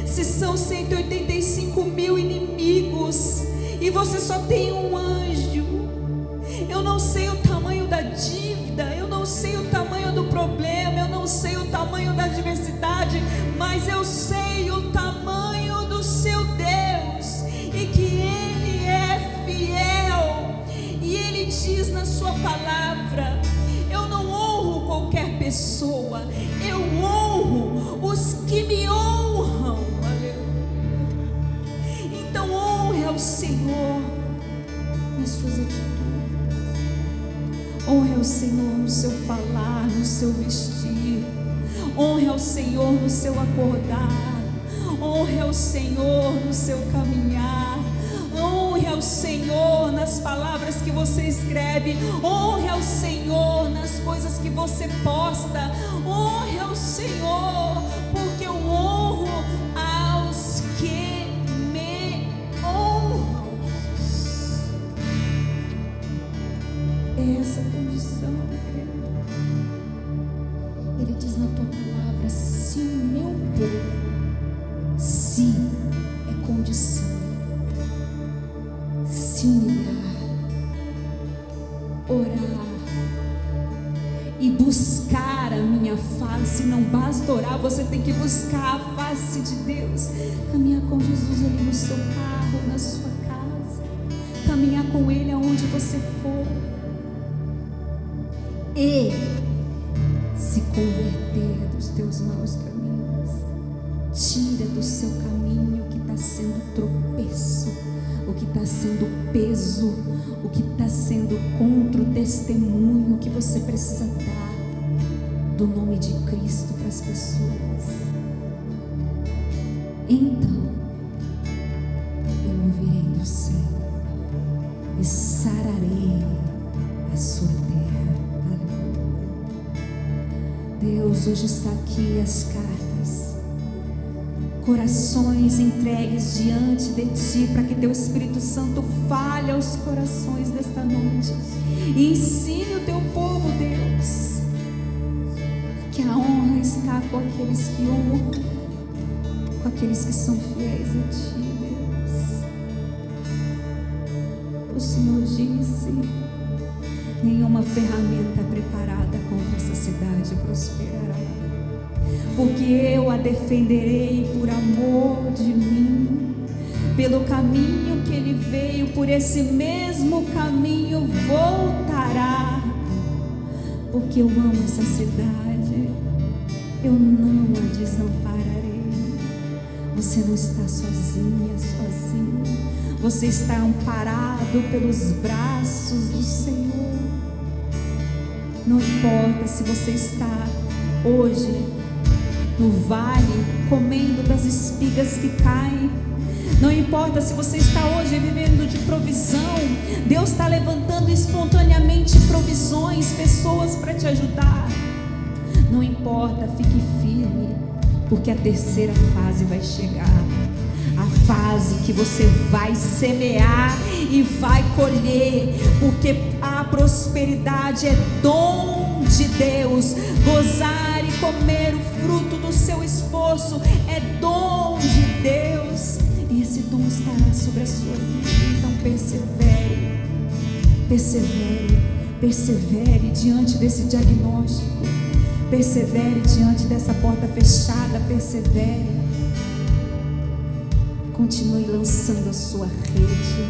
A: Se são 185 mil inimigos e você só tem um anjo, eu não sei o tamanho da dívida, eu não sei o tamanho do problema, eu não sei o tamanho da adversidade, mas eu sei o tamanho do seu Deus e que Ele é fiel. E Ele diz na sua palavra: eu não honro qualquer pessoa, eu honro os que me honram. Então honre ao Senhor nas suas atitudes. Honre ao Senhor no seu falar, no seu vestir. Honre ao Senhor no seu acordar. Honre ao Senhor no seu caminhar. Honre
B: Honre ao Senhor nas palavras que você escreve. Honre ao Senhor nas coisas que você posta. Honre ao Senhor, porque eu honro aos que me honram. Essa condição, Ele diz na tua palavra: se o meu povo, se é condição, se humilhar, orar e buscar a minha face. Não basta orar, você tem que buscar a face de Deus. Caminhar com Jesus ali no seu carro, na sua casa, caminhar com Ele aonde você for, e se converter dos teus maus caminhos. Tira do seu caminho o que está sendo tropeço, o que está sendo peso, o que está sendo contra o testemunho que você precisa dar do nome de Cristo para as pessoas. Então eu ouvirei do céu e sararei a sua terra. Deus, hoje está aqui as cartas, corações entregues diante de Ti, para que Teu Espírito Santo fale aos corações desta noite e ensine o Teu povo, Deus, que a honra está com aqueles que honram, com aqueles que são fiéis a Ti, Deus. O Senhor disse: nenhuma ferramenta preparada contra essa cidade prosperará, porque eu a defenderei por amor de mim. Pelo caminho que ele veio, por esse mesmo caminho voltará, porque eu amo essa cidade, eu não a desampararei. Você não está sozinha, sozinho, você está amparado pelos braços do Senhor. Não importa se você está hoje no vale, comendo das espigas que caem. Não importa se você está hoje vivendo de provisão. Deus está levantando espontaneamente provisões, pessoas para te ajudar. Não importa, fique firme, porque a terceira fase vai chegar. A fase que você vai semear e vai colher, porque a prosperidade é dom de Deus. Gozar e comer o fruto do seu esforço é dom de Deus, e esse dom estará sobre a sua vida. Então persevere, persevere, persevere diante desse diagnóstico, persevere diante dessa porta fechada, persevere. Continue lançando a sua rede.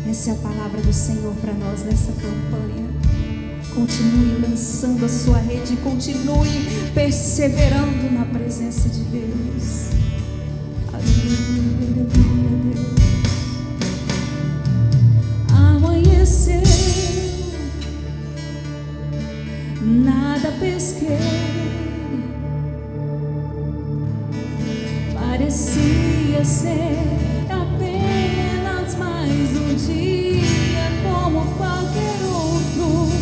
B: Essa é a palavra do Senhor para nós nessa campanha. Continue lançando a sua rede, continue perseverando na presença de Deus. Aleluia, aleluia, Deus. Amanheceu, nada pesquei, parecia ser apenas mais um dia como qualquer outro.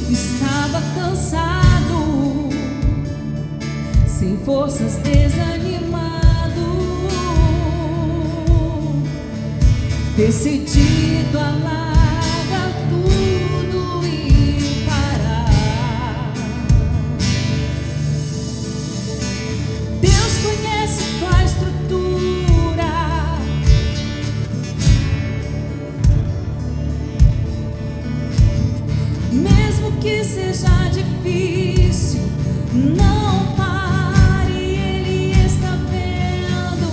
B: Estava cansado, sem forças, desanimado, decidido a largar tudo e parar. Deus conhece tua estrutura, mesmo que seja difícil, não pare, Ele está vendo.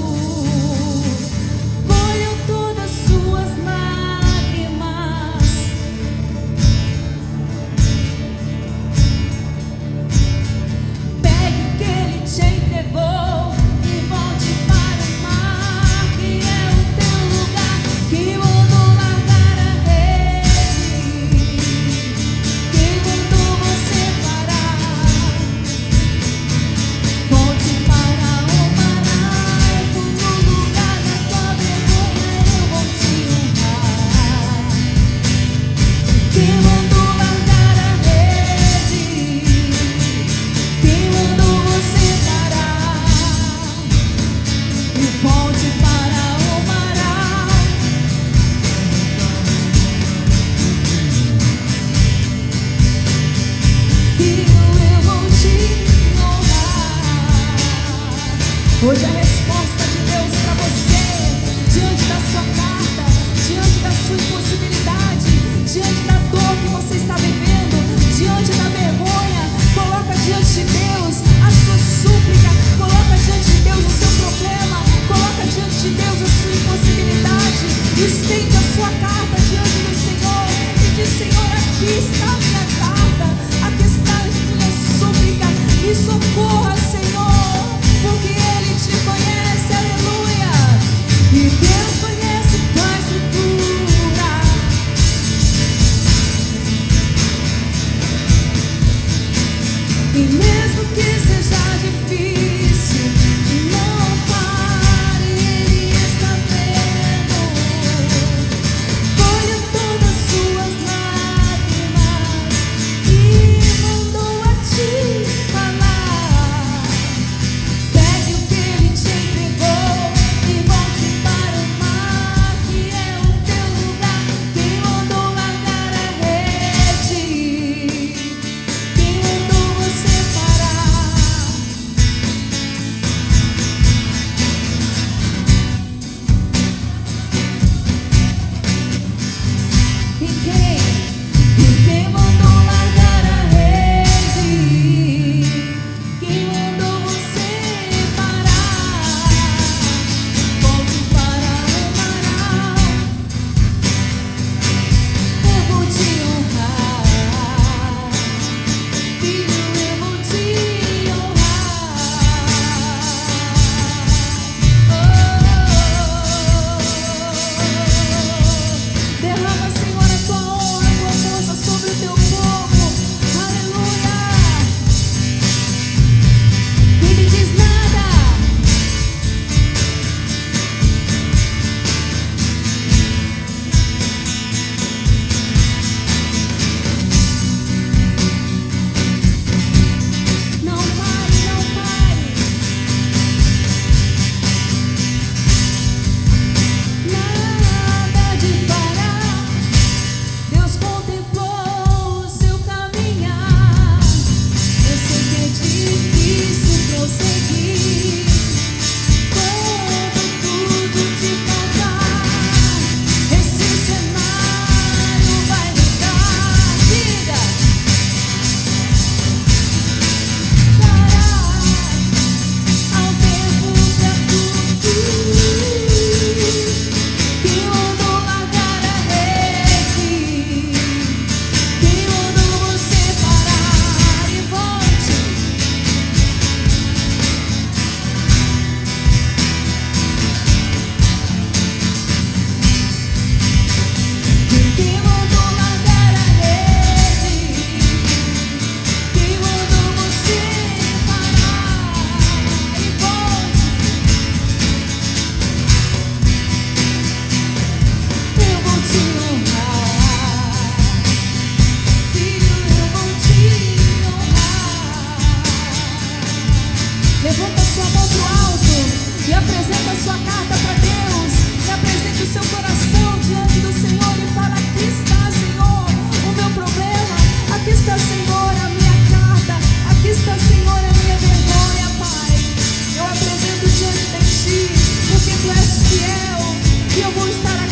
B: Colheu todas suas lágrimas,
A: Hoje a resposta de Deus para você, diante da sua carta, diante da sua impossibilidade, diante da dor que você está vivendo, diante da vergonha, coloca diante de Deus a sua súplica, coloca diante de Deus o seu problema, coloca diante de Deus a sua impossibilidade, estende a sua carta diante do Senhor e diz: Senhor, aqui está a minha carta, aqui está a minha súplica, me socorra, Senhor, porque Ele te conhece, aleluia. E Deus conhece tua estrutura. E mesmo que seja difícil, não pare, Ele está vendo. Colhe todas as suas lágrimas e mandou a te falar. Pegue o que Ele te entregou e volte para o mar, que é o teu lugar. Quem mandou largar a rede? Quem mandou você parar? E quem mandou largar a rede? Quem mandou você parar? Volte para o mar. Eu vou te honrar, filho, eu vou te honrar. Derrama, Senhor, a tua honra, a tua força sobre o teu povo. Aleluia. Quem me diz nada? Não pare, não pare. Nada de parar. Deus contemplou o seu caminhar. Eu sei que é difícil prosseguir quando tudo te faltar. Esse cenário vai mudar. Diga, dará ao tempo pra tudo. Quem mandou largar a rede? Quem mandou você parar? E volte. Quem mandou largar a rede? Quem mandou você parar? E volte. Eu vou te honrar, filho, eu vou te honrar. Levanta sua mão pro alto e apresenta a sua carta para Deus. E apresente o seu coração diante do Senhor e fala: aqui está, Senhor, o meu problema. Aqui está, Senhor, a minha carta. Aqui está, Senhor, a minha vergonha, Pai. Eu apresento diante de ti, porque tu és fiel e eu vou estar